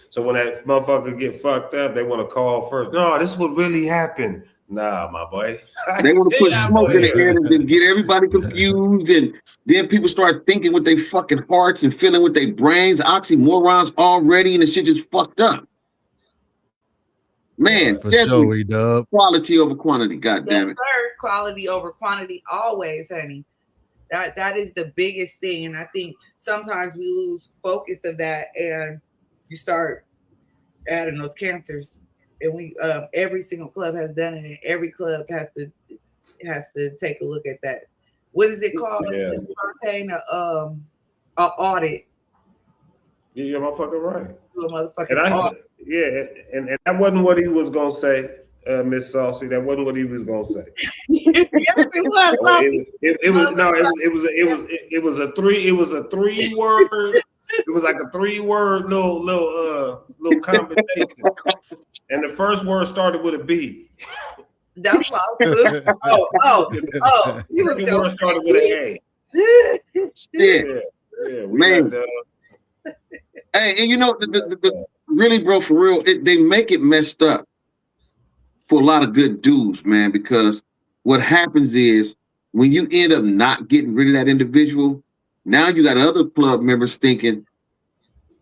Speaker 1: So when that motherfucker get fucked up, they want to call first. No, this is what really happened. Nah, my boy.
Speaker 5: They want to put smoke in the air and then get everybody confused, and then people start thinking with their fucking hearts and feeling with their brains, oxymorons already, and the shit just fucked up. Man,
Speaker 4: For sure, E-Dub.
Speaker 5: quality over quantity, god damn it.
Speaker 3: Yes, sir. Quality over quantity always, honey. That is the biggest thing. And I think sometimes we lose focus of that, and you start adding those cancers. And we every single club has done it, and every club has to take a look at that. What is it called?
Speaker 1: Yeah.
Speaker 3: A audit.
Speaker 1: Yeah, you're motherfucking right.
Speaker 3: Do a motherfucking
Speaker 1: And
Speaker 3: audit.
Speaker 1: and that wasn't what he was gonna say, Miss Saucy. That wasn't what he was gonna say.
Speaker 3: Yes, it was.
Speaker 1: It was a 3 word. It was like a 3-word little combination. And the first word started with a B.
Speaker 3: That's why I was oh. He was
Speaker 1: The
Speaker 3: going
Speaker 1: word started with an A. Yeah, we
Speaker 5: Man.
Speaker 1: got
Speaker 5: Hey, and you know, the really, bro, for real, they make it messed up for a lot of good dudes, man, because what happens is when you end up not getting rid of that individual, now you got other club members thinking,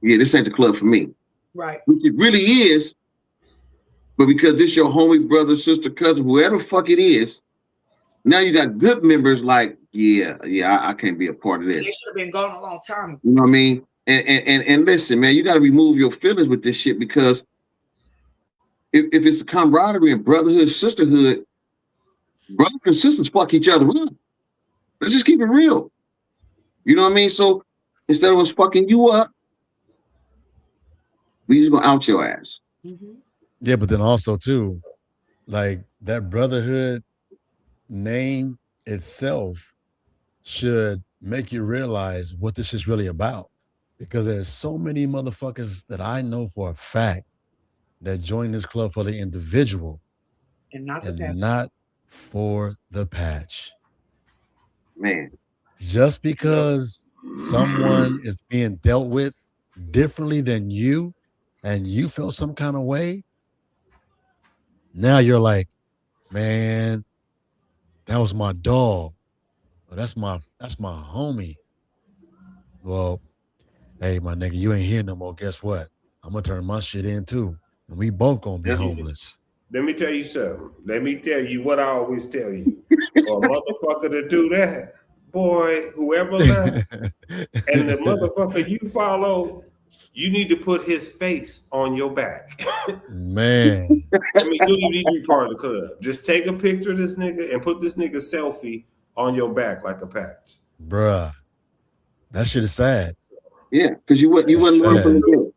Speaker 5: yeah, this ain't the club for me.
Speaker 3: Right.
Speaker 5: Which it really is, but because this your homie, brother, sister, cousin, whoever the fuck it is, now you got good members like, yeah, I can't be a part of this.
Speaker 3: They should have been gone a long time.
Speaker 5: You know what I mean? And listen, man, you got to remove your feelings with this shit, because if it's a camaraderie and brotherhood, sisterhood, brothers and sisters fuck each other up. Let's just keep it real. You know what I mean? So instead of us fucking you up, we just gonna out your ass.
Speaker 3: Mm-hmm.
Speaker 4: Yeah, but then also too, like that brotherhood name itself should make you realize what this is really about. Because there's so many motherfuckers that I know for a fact that join this club for the individual
Speaker 3: And not the
Speaker 4: and
Speaker 3: patch.
Speaker 4: not for the patch.
Speaker 5: Man.
Speaker 4: Just because someone is being dealt with differently than you and you feel some kind of way, now you're like, man, that was my dog. Or that's my homie. Well, hey, my nigga, you ain't here no more. Guess what? I'm gonna turn my shit in too. And we both gonna be homeless.
Speaker 1: Let me tell you something. Let me tell you what I always tell you. For a motherfucker to do that, boy, whoever left, and the motherfucker you follow, you need to put his face on your back.
Speaker 4: Man.
Speaker 1: I mean, you don't even need to be part of the club. Just take a picture of this nigga and put this nigga selfie on your back like a patch.
Speaker 4: Bruh. That shit is sad.
Speaker 5: Yeah, because you wasn't learning from the good.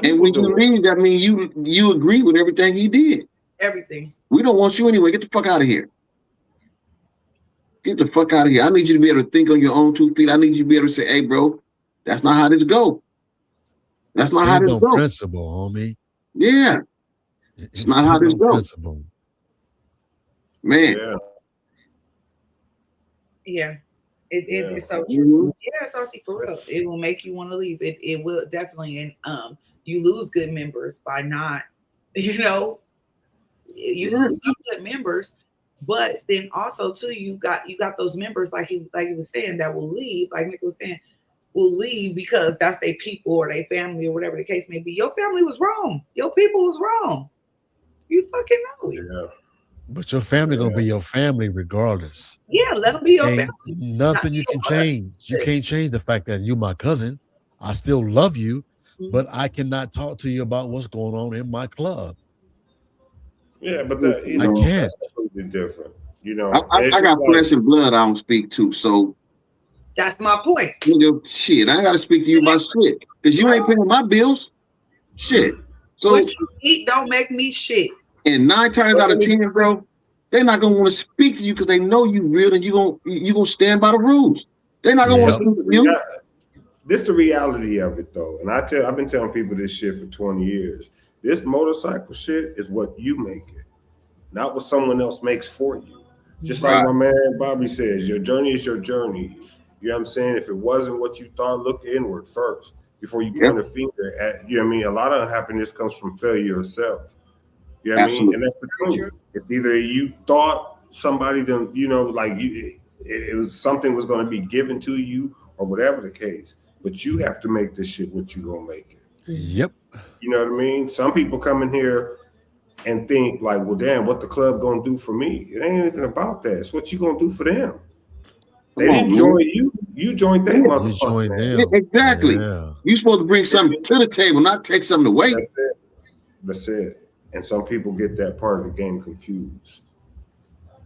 Speaker 5: And when you
Speaker 1: leave,
Speaker 5: leave, that means you agree with everything he did.
Speaker 3: Everything.
Speaker 5: We don't want you anyway. Get the fuck out of here. Get the fuck out of here. I need you to be able to think on your own 2 feet. I need you to be able to say, hey, bro, that's not how this go. That's not how this go.
Speaker 4: Principle, homie.
Speaker 5: Yeah. It's not how this go.
Speaker 4: Principle.
Speaker 5: Man.
Speaker 3: Yeah. It's so true.
Speaker 5: Mm-hmm.
Speaker 3: Yeah, Saucy, for real. It will make you want to leave. It will definitely. And you lose good members by not, you lose some good members, but then also too, you got those members like he was saying that will leave, like Nick was saying, will leave because that's their people or their family or whatever the case may be. Your family was wrong. Your people was wrong. You fucking know it.
Speaker 1: Yeah.
Speaker 4: But your family gonna be your family regardless.
Speaker 3: Yeah, let them be your family.
Speaker 4: Nothing you can change. You can't change the fact that you my cousin. I still love you, but I cannot talk to you about what's going on in my club.
Speaker 1: Yeah, but that,
Speaker 4: I can't.
Speaker 1: That's completely different.
Speaker 5: I got flesh and blood I don't speak to, so
Speaker 3: that's my point.
Speaker 5: Shit, I gotta speak to you about shit because you ain't paying my bills. Shit. So
Speaker 3: what you eat don't make me shit.
Speaker 5: And 9 times out of 10, bro, they're not gonna want to speak to you because they know you real and you gonna stand by the rules. They're not gonna want to speak to you.
Speaker 1: This is the reality of it, though, and I've been telling people this shit for 20 years. This motorcycle shit is what you make it, not what someone else makes for you. Just like my man Bobby says, your journey is your journey. You know what I'm saying? If it wasn't what you thought, look inward first before you point a finger at. You know what I mean? A lot of happiness comes from failure itself. You know what I mean? And that's the truth. It's either you thought somebody it was something was going to be given to you or whatever the case, but you have to make this shit what you gonna make it.
Speaker 4: Yep.
Speaker 1: You know what I mean? Some people come in here and think like, well, damn, what the club gonna do for me? It ain't even about that. It's what you gonna do for them. They
Speaker 5: Come
Speaker 1: didn't
Speaker 5: on,
Speaker 1: join
Speaker 5: man.
Speaker 1: you. You joined that
Speaker 4: You
Speaker 1: motherfucker.
Speaker 4: joined
Speaker 1: Man.
Speaker 4: them.
Speaker 5: Yeah, exactly.
Speaker 4: Yeah.
Speaker 5: You supposed to bring something to the table, not take something away.
Speaker 1: That's it. That's it. And some people get that part of the game confused.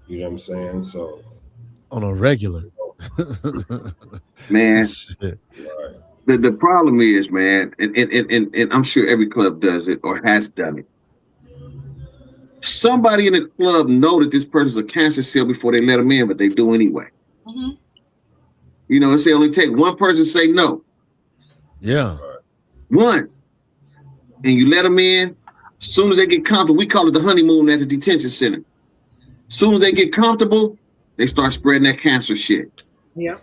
Speaker 1: You know what I'm saying? So,
Speaker 4: On a regular.
Speaker 5: Man,
Speaker 4: Shit.
Speaker 1: right.
Speaker 5: the problem is, man, and I'm sure every club does it or has done it. Somebody in the club know that this person's a cancer cell before they let them in, but they do anyway.
Speaker 3: Mm-hmm.
Speaker 5: You know, it's only take one person to say no.
Speaker 4: Yeah.
Speaker 5: One. And you let them in. As soon as they get comfortable, we call it the honeymoon at the detention center. As soon as they get comfortable, they start spreading that cancer shit.
Speaker 3: Yeah.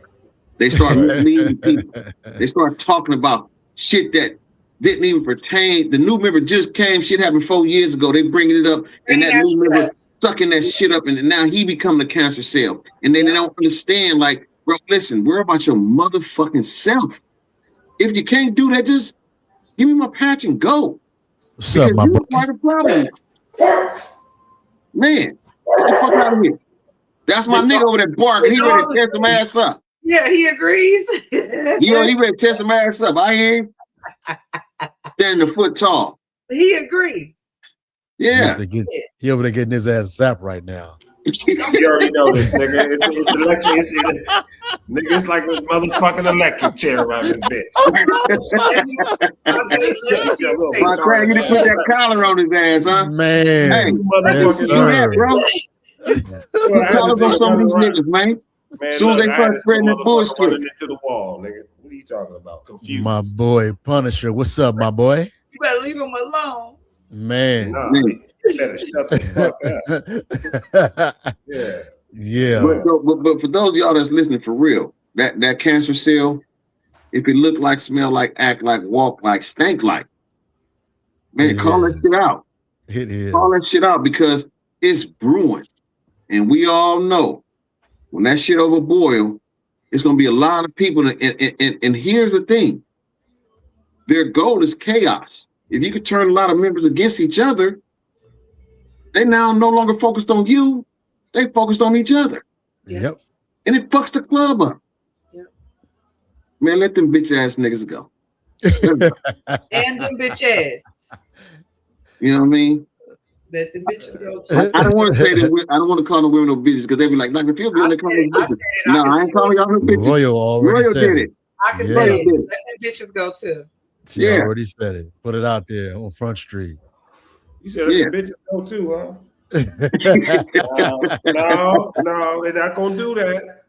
Speaker 5: They start misleading people. They start talking about shit that didn't even pertain. The new member just came, shit happened 4 years ago. They bringing it up, and that new member sucking that shit up, and now he become the cancer cell. And then they don't understand, like, bro, listen, worry about your motherfucking self. If you can't do that, just give me my patch and go.
Speaker 4: What's up, my boy?
Speaker 5: Part of the problem. Man, get the fuck out of here. That's my nigga over there barking. He ready to tear some ass up.
Speaker 3: Yeah, he agrees.
Speaker 5: He ready to tear some ass up. I hear him. Standing a foot tall.
Speaker 3: He agreed.
Speaker 5: Yeah.
Speaker 4: He over there getting his ass zapped right now.
Speaker 1: You already know this, nigga. It's electric. Nigga, it's like a motherfucking electric chair around this bitch.
Speaker 5: My friend, you didn't put that collar on his ass, huh?
Speaker 4: Man.
Speaker 5: Hey,
Speaker 1: yes,
Speaker 5: yeah, bro. You collars on some of these niggas, man. As soon as they start spreading that bullshit.
Speaker 1: Running into the wall, nigga. What are you talking about? Confused.
Speaker 4: My boy Punisher. What's up, my boy?
Speaker 3: You better leave him alone.
Speaker 4: Man.
Speaker 1: Nah, you better shut the fuck up. Yeah.
Speaker 4: Yeah.
Speaker 5: But for those of y'all that's listening for real, that cancer cell, if it look like, smell like, act like, walk like, stink like, man, call that shit out.
Speaker 4: It is.
Speaker 5: Call that shit out because it's brewing. And we all know when that shit overboil, it's gonna be a lot of people. And here's the thing. Their goal is chaos. If you could turn a lot of members against each other, they now no longer focused on you. They focused on each other.
Speaker 4: Yep.
Speaker 5: And it fucks the club up.
Speaker 3: Yep.
Speaker 5: Man, let them bitch ass niggas go.
Speaker 3: And them bitch ass.
Speaker 5: You know what I mean?
Speaker 3: Let the bitches go too.
Speaker 5: I don't want to say that. I don't want to call the women no bitches because they be like, "Dr. Phil, they call them bitches." No, I ain't calling y'all no bitches.
Speaker 4: Royal already said
Speaker 5: did
Speaker 4: it.
Speaker 3: I can say it. Let them bitches go too.
Speaker 4: She already said it. Put it out there on Front Street.
Speaker 1: You said let the bitches go too, huh? No, they're not gonna do that.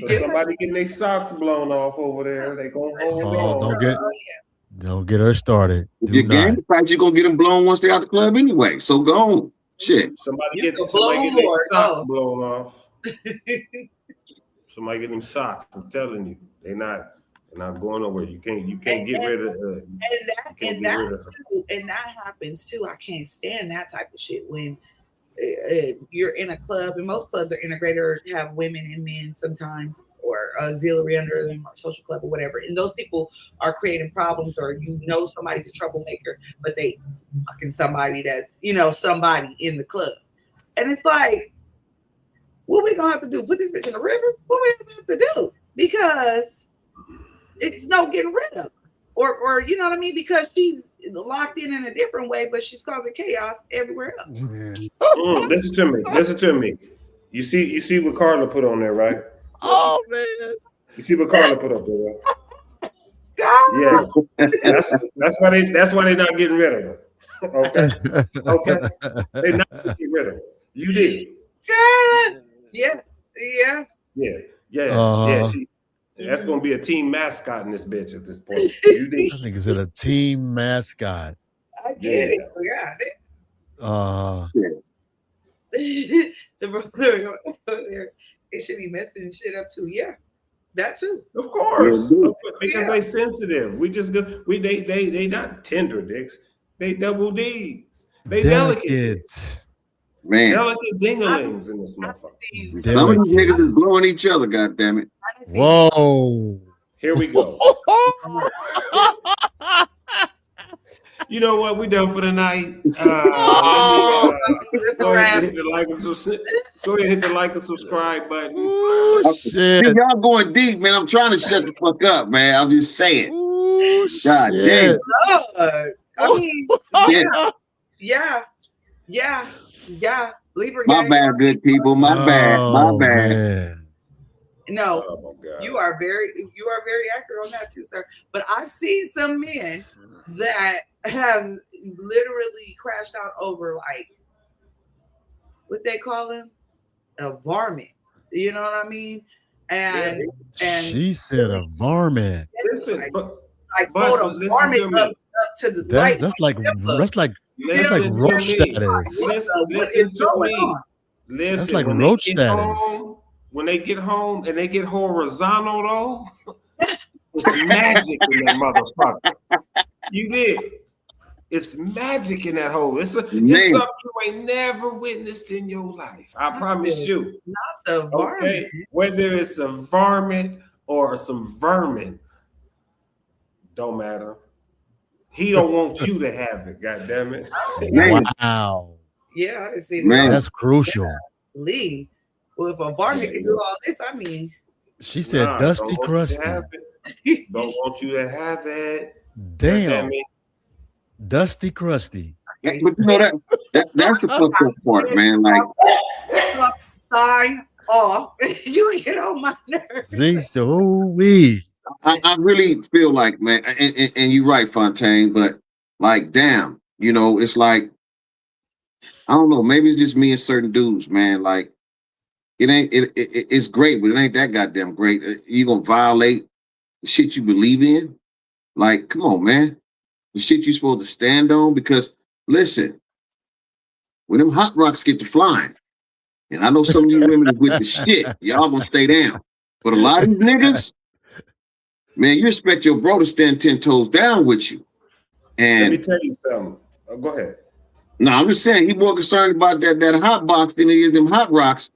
Speaker 1: So somebody getting their socks blown off over there, they gonna hold on.
Speaker 4: Don't get her started.
Speaker 5: If you're game fight, you're gonna get them blown once they're out the club anyway. So go on. Shit.
Speaker 1: Somebody get their socks blown off. Somebody get them socks. I'm telling you, they're not going nowhere. You can't get rid of
Speaker 3: and that happens too. I can't stand that type of shit when you're in a club, and most clubs are integrated or have women and men sometimes, or auxiliary under them, or social club or whatever. And those people are creating problems, or somebody's a troublemaker, but they fucking somebody that's somebody in the club, and it's like, what we gonna have to do? Put this bitch in the river? What we have to do? Because it's no getting rid of, or you know what I mean? Because she's locked in a different way, but she's causing chaos everywhere else.
Speaker 1: Listen to me. You see what Carla put on there, right?
Speaker 4: Oh man!
Speaker 1: You see what Carla put up there, right? Yeah, that's why they're not getting rid of her. Okay, they're not getting rid of her. You did.
Speaker 3: Yeah.
Speaker 1: That's gonna be a team mascot in this bitch at this point. You did.
Speaker 4: I think it's a team mascot.
Speaker 3: I get it. The brother there, it should be messing shit up too. Yeah, that too.
Speaker 1: Of course, because they sensitive. They not tender dicks. They double D's. They delicate.
Speaker 5: Man,
Speaker 1: delicate dinglings in this motherfucker.
Speaker 5: Some of these niggas is blowing each other. God damn it!
Speaker 4: Whoa!
Speaker 1: Here we go. You know what? We done for the night.
Speaker 4: Oh,
Speaker 1: Go ahead and hit the like and subscribe. Go ahead and hit the like and subscribe button.
Speaker 4: ooh,
Speaker 5: See,
Speaker 4: shit.
Speaker 5: y'all going deep, man. I'm trying to shut the fuck up, man. I'm just saying.
Speaker 4: Ooh,
Speaker 5: God damn.
Speaker 4: shit.
Speaker 3: Lord. I mean, yeah. Libra
Speaker 5: My
Speaker 3: gang.
Speaker 5: bad, good people. My bad. My
Speaker 4: Oh,
Speaker 5: bad.
Speaker 4: man.
Speaker 3: No,
Speaker 1: Oh my God.
Speaker 3: you are very accurate on that too, sir. But I've seen some men that have literally crashed out over like what they call him, a varmint. You know what I mean? And
Speaker 4: She said a varmint.
Speaker 1: Listen,
Speaker 3: like
Speaker 1: but
Speaker 3: hold a
Speaker 1: listen
Speaker 3: varmint
Speaker 1: to me.
Speaker 3: up to the light.
Speaker 4: That's like
Speaker 1: Listen to
Speaker 4: roach
Speaker 1: me.
Speaker 4: status.
Speaker 1: Listen to me. Listen,
Speaker 4: That's like
Speaker 1: when
Speaker 4: roach
Speaker 1: they get
Speaker 4: status.
Speaker 1: home, when they get home and they get horizontal though, it's magic in that motherfucker. You did. It's magic in that hole. It's something you ain't never witnessed in your life. I promise you.
Speaker 3: Not the varmint.
Speaker 1: Okay, whether it's a varmint or some vermin, don't matter. He don't want you to have it. God damn it.
Speaker 4: Wow.
Speaker 3: Yeah, I didn't see
Speaker 5: Man.
Speaker 3: that.
Speaker 4: That's crucial.
Speaker 3: Lee. Well, if a varmint can do all this, I mean,
Speaker 4: She said
Speaker 1: Nah,
Speaker 4: dusty
Speaker 1: don't want you
Speaker 4: crusty.
Speaker 1: to have it. Don't want you to have it.
Speaker 4: Damn. Dusty crusty.
Speaker 5: But you know that's the fucked up part, man. Like
Speaker 3: sign off. You get on my nerves.
Speaker 4: Wee.
Speaker 5: I really feel like, man, and you're right, Fontaine, but like, damn, you know, it's like, I don't know, maybe it's just me and certain dudes, man. Like, it's great, but it ain't that goddamn great. You gonna violate the shit you believe in? Like, come on, man. The shit you supposed to stand on? Because listen, when them hot rocks get to flying, and I know some of you women is with the shit, y'all gonna stay down. But a lot of these niggas, man, you expect your bro to stand 10 toes down with you. And
Speaker 1: let me tell you something. Go ahead.
Speaker 5: No, I'm just saying he more concerned about that hot box than he is them hot rocks.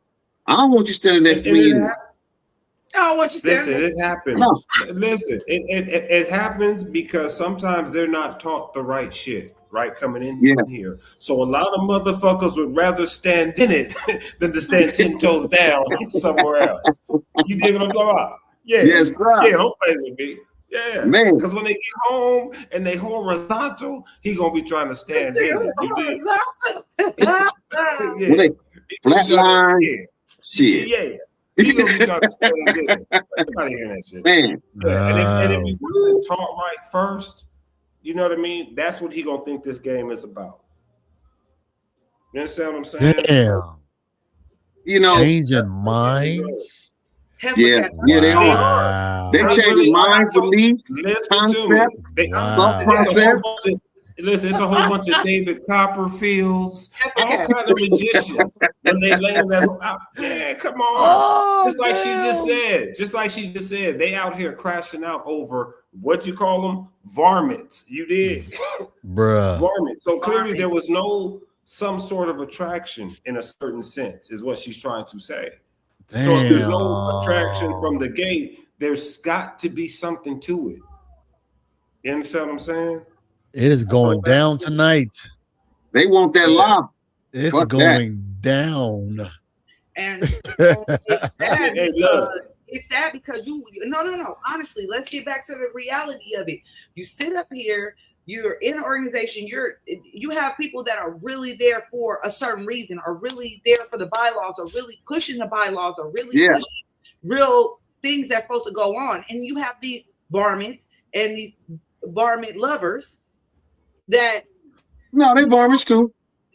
Speaker 5: I don't want you standing next to me.
Speaker 3: I don't want you standing.
Speaker 1: Listen, it happens.
Speaker 5: No.
Speaker 1: Listen, it happens because sometimes they're not taught the right shit, right? Coming in here. So a lot of motherfuckers would rather stand in it than to stand 10 toes down somewhere else. You dig what I'm talking about? Yeah.
Speaker 5: Yes, sir.
Speaker 1: Yeah, don't play with me. Yeah,
Speaker 5: man.
Speaker 1: Because when they get home and they horizontal, he gonna be trying to stand in it.
Speaker 5: When they flatline, shit.
Speaker 1: Yeah. He gonna be trying to stand in it. I'm not hearing that shit.
Speaker 5: Man.
Speaker 1: Yeah. And if we wasn't taught right first, you know what I mean? That's what he gonna think this game is about. You understand what I'm saying?
Speaker 4: Damn.
Speaker 5: You know,
Speaker 4: changing minds.
Speaker 5: Yeah, they are. They changing minds, beliefs, concepts, thought process.
Speaker 1: Listen, it's a whole bunch of David Copperfields, all kind of magicians. When they laying that, yeah, come on. Just like she just said, they out here crashing out over what you call them, varmints. You did,
Speaker 4: bruh.
Speaker 1: Varmints. So clearly there was some sort of attraction in a certain sense, is what she's trying to say.
Speaker 4: Damn.
Speaker 1: So if there's no attraction from the gate, there's got to be something to it. You understand what I'm saying?
Speaker 4: It is going down tonight.
Speaker 5: They want that love.
Speaker 4: It's going down.
Speaker 3: And it's sad it's sad because you no. Honestly, let's get back to the reality of it. You sit up here, you're in an organization, you have people that are really there for a certain reason, are really there for the bylaws, are really pushing the bylaws, are really pushing real things that's supposed to go on. And you have these varmints and these varmint lovers that
Speaker 5: they varmints too.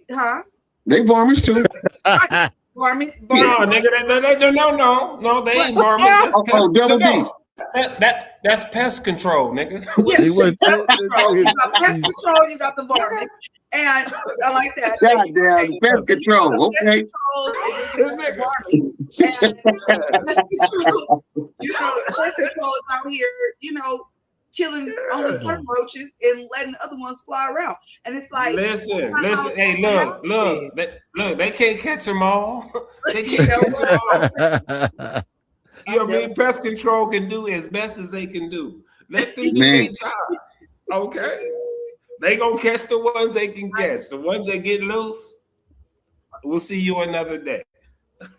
Speaker 3: Huh?
Speaker 5: They varmints too.
Speaker 3: Varmint.
Speaker 1: No, nigga, no, they ain't varmints. That's pest control, nigga.
Speaker 3: Yes, you got pest control, you got the varmints. And I like that.
Speaker 5: God damn, pest control. Okay.
Speaker 3: Pest control is out here, killing only certain roaches and letting other ones fly around. And it's like,
Speaker 1: listen. Hey, look, they can't catch them all. They can't catch them all. You know what I mean? Pest control can do as best as they can do. Let them do their job. Okay. They gonna catch the ones they can catch. The ones that get loose, we'll see you another day.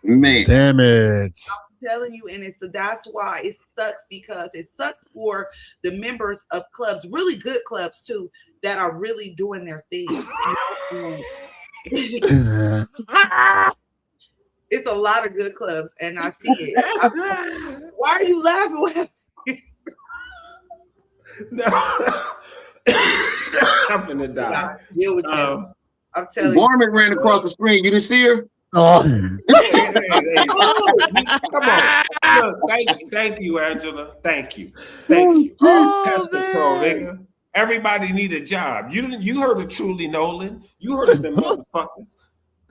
Speaker 5: Man.
Speaker 4: Damn it.
Speaker 3: Telling you, and that's why it sucks, because it sucks for the members of clubs, really good clubs too, that are really doing their thing. It's a lot of good clubs, and I see it. Why are you laughing?
Speaker 1: No. I'm gonna die.
Speaker 3: Deal with them. I'm telling
Speaker 5: Barman ran across the screen. You didn't see her?
Speaker 4: Oh.
Speaker 1: Hey. Come on. Look, thank you, Angela. Thank you. Pest control, nigga. Everybody need a job. You heard of Truly Nolan. You heard of them motherfuckers.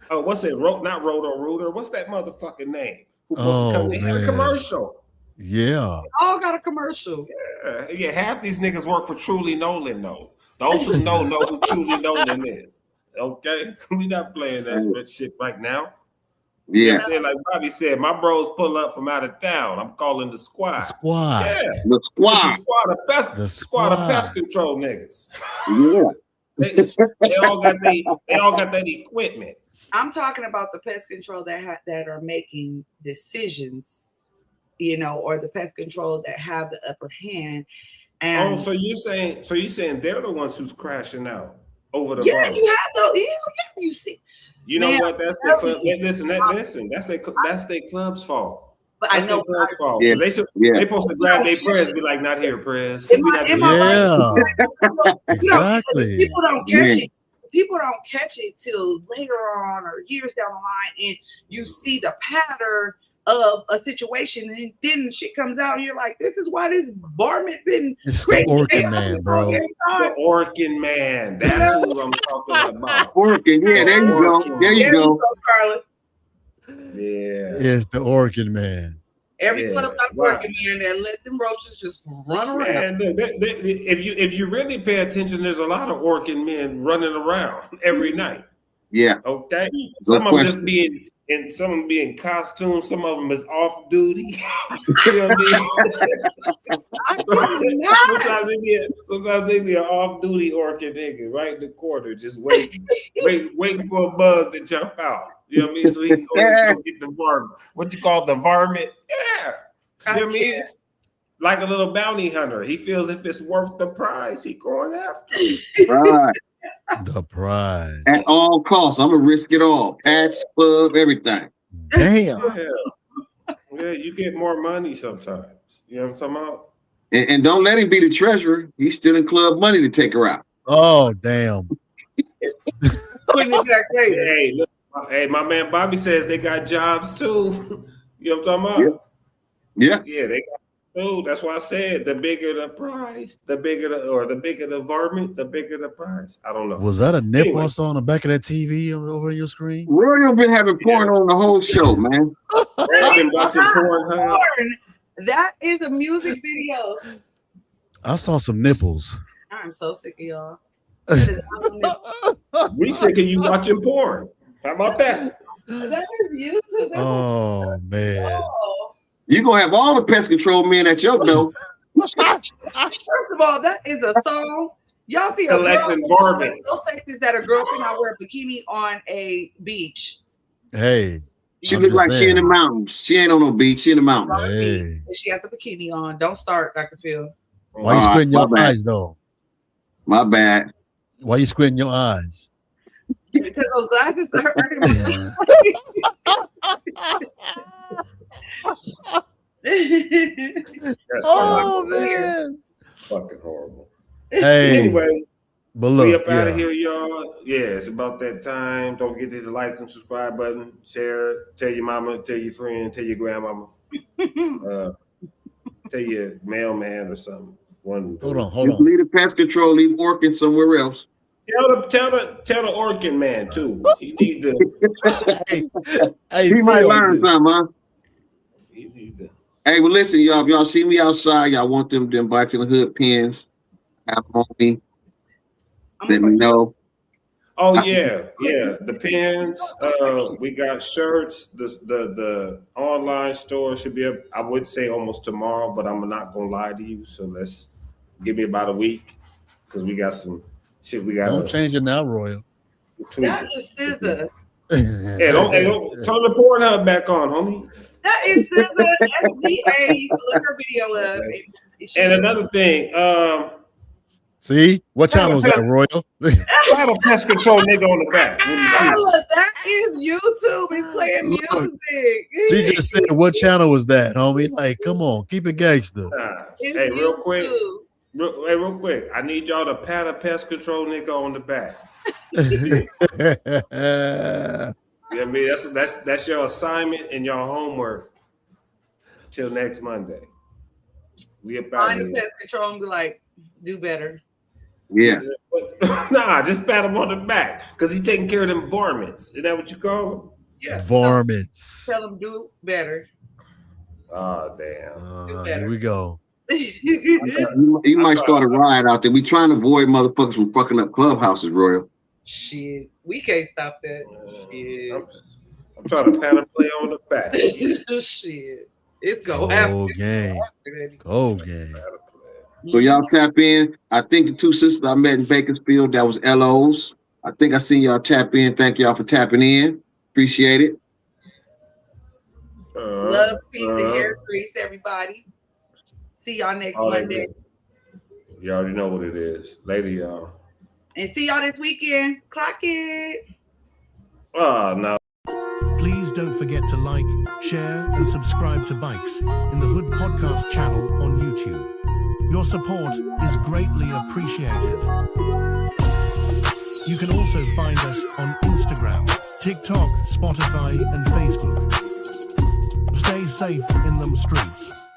Speaker 1: Oh, what's it? Not Roto Rooter. What's that motherfucking name? Who supposed to come in? Had a commercial.
Speaker 4: Yeah.
Speaker 3: all got a commercial.
Speaker 1: Yeah, half these niggas work for Truly Nolan, though. Those who know who Truly Nolan is. Okay? We not playing that shit right now.
Speaker 5: Yeah.
Speaker 1: You know what I'm saying? Like Bobby said, my bros pull up from out of town. I'm calling the squad.
Speaker 4: The squad.
Speaker 1: Yeah.
Speaker 5: The squad.
Speaker 1: The squad of pest control niggas.
Speaker 5: Yeah.
Speaker 1: They all got that equipment.
Speaker 3: I'm talking about the pest control that are making decisions, you know, or the pest control that have the upper hand. And
Speaker 1: so you saying they're the ones who's crashing out over the
Speaker 3: you
Speaker 1: bar.
Speaker 3: have those. You see.
Speaker 1: You know what? That's their club. Listen. That's their club's fault.
Speaker 3: But
Speaker 1: that's
Speaker 3: I know
Speaker 1: their club's fault.
Speaker 5: Yeah.
Speaker 1: They supposed to grab their press and be like, not here, press.
Speaker 4: Yeah. Exactly.
Speaker 3: People don't catch it. People don't catch it till later on or years down the line, and you see the pattern of a situation, and then shit comes out, and you're like, "This is why this varmint been."
Speaker 4: It's the Orkin man, bro.
Speaker 1: The Orkin man. That's who I'm talking about.
Speaker 5: Orkin, yeah, there you go. There you go,
Speaker 3: Carla.
Speaker 1: Yeah.
Speaker 4: It's the Orkin man.
Speaker 3: Every club got Orkin man that let them roaches just run around.
Speaker 1: Man, if you really pay attention, there's a lot of Orkin men running around every night.
Speaker 5: Yeah.
Speaker 1: Okay.
Speaker 5: Some
Speaker 1: of them just being in costume. Some of them is off duty. You know what I mean? Sometimes they be an off duty Orkin nigga right in the corner, just waiting for a bug to jump out. You know what I mean? So he can go get the varmint. What you call the varmint? Yeah. You know what I mean? Like a little bounty hunter. He feels if it's worth the prize, he going after it.
Speaker 5: Right.
Speaker 4: The prize.
Speaker 5: At all costs. I'm going to risk it all. Patch, club, everything.
Speaker 4: Damn.
Speaker 1: Yeah, you get more money sometimes. You know what I'm talking about?
Speaker 5: And don't let him be the treasurer. He's stealing club money to take her out.
Speaker 4: Oh, damn.
Speaker 1: Hey, look. Hey, my man Bobby says they got jobs too. You know what I'm talking about?
Speaker 5: Yeah.
Speaker 1: Yeah, they got too. That's why I said the bigger the prize, the bigger the varmint, the bigger the prize. I don't know.
Speaker 4: Was that a nipple I saw on the back of that TV over your screen?
Speaker 5: Royal been having porn on the whole show, man.
Speaker 1: I've been watching porn.
Speaker 3: That is a music video.
Speaker 4: I saw some nipples.
Speaker 3: I'm so sick of y'all.
Speaker 1: We sick of you watching porn. How about that?
Speaker 3: That is YouTube.
Speaker 4: Oh man.
Speaker 5: You're gonna have all the pest control men at your door.
Speaker 3: First of all, that is a song. Y'all see a
Speaker 1: collecting
Speaker 3: girl
Speaker 1: varmints.
Speaker 3: so sexy that a girl cannot wear a bikini on a beach.
Speaker 4: Hey.
Speaker 5: She look like she in the mountains. She ain't on no beach. She in the mountains.
Speaker 4: Hey.
Speaker 3: And she has the bikini on. Don't start, Dr. Phil.
Speaker 4: Why you squinting your eyes though?
Speaker 5: My bad.
Speaker 4: Why you squinting your eyes?
Speaker 3: Because those glasses are hurting me.
Speaker 4: Oh man.
Speaker 1: Fucking horrible.
Speaker 4: Hey.
Speaker 1: Anyway.
Speaker 4: But look,
Speaker 1: we up out of here, y'all. Yeah, it's about that time. Don't forget to hit the like and subscribe button. Share. Tell your mama. Tell your friend. Tell your grandmama. Tell your mailman or something.
Speaker 4: Hold on.
Speaker 5: Just leave the pest control. Leave working somewhere else.
Speaker 1: Tell the Orkin man too. He need to.
Speaker 5: He might learn something, huh? He need to. Hey, well, listen, y'all. If y'all see me outside, y'all want them to invite to the hood pins. Have them on me. Let me know.
Speaker 1: Oh yeah. The pins. We got shirts. The online store should be up. I would say almost tomorrow, but I'm not gonna lie to you. So let's give me about a week because we got some Shit, we got
Speaker 4: Don't change it now, Royal.
Speaker 3: That is SZA.
Speaker 1: Hey, don't turn the Pornhub back on, homie.
Speaker 3: That is SZA SZA. You can look her video up.
Speaker 1: And another thing,
Speaker 4: see what channel is that, Royal?
Speaker 1: have a pest control nigga on the back. What do you see?
Speaker 3: Look, that is YouTube. It's playing music.
Speaker 4: She just said, "What channel was that, homie?" Like, come on, keep it gangster.
Speaker 1: Hey, real quick. Real quick. I need y'all to pat a pest control nigga on the back. Yeah, I mean that's your assignment and your homework till next Monday. We about
Speaker 3: Find the pest control and be like, do better.
Speaker 5: Yeah.
Speaker 1: Nah, just pat him on the back because he's taking care of them varmints. Is that what you call them?
Speaker 3: Yeah.
Speaker 4: Varmints.
Speaker 3: Tell them do better.
Speaker 1: Oh damn.
Speaker 4: Here we go.
Speaker 5: You might start a riot out there. We trying to avoid motherfuckers from fucking up clubhouses, Royal.
Speaker 3: Shit, we can't stop that. Shit.
Speaker 1: I'm trying to pat a play on the back.
Speaker 3: Shit, it's gonna happen.
Speaker 4: Go game.
Speaker 5: So y'all tap in. I think the two sisters I met in Bakersfield, that was LOs. I think I seen y'all tap in. Thank y'all for tapping in. Appreciate it.
Speaker 3: Love, peace, and hair grease, everybody. See y'all next Monday.
Speaker 1: You already know what it is. Later, y'all.
Speaker 3: And see y'all this weekend. Clock it.
Speaker 1: Oh, no.
Speaker 2: Please don't forget to like, share, and subscribe to Bikes in the Hood Podcast channel on YouTube. Your support is greatly appreciated. You can also find us on Instagram, TikTok, Spotify, and Facebook. Stay safe in them streets.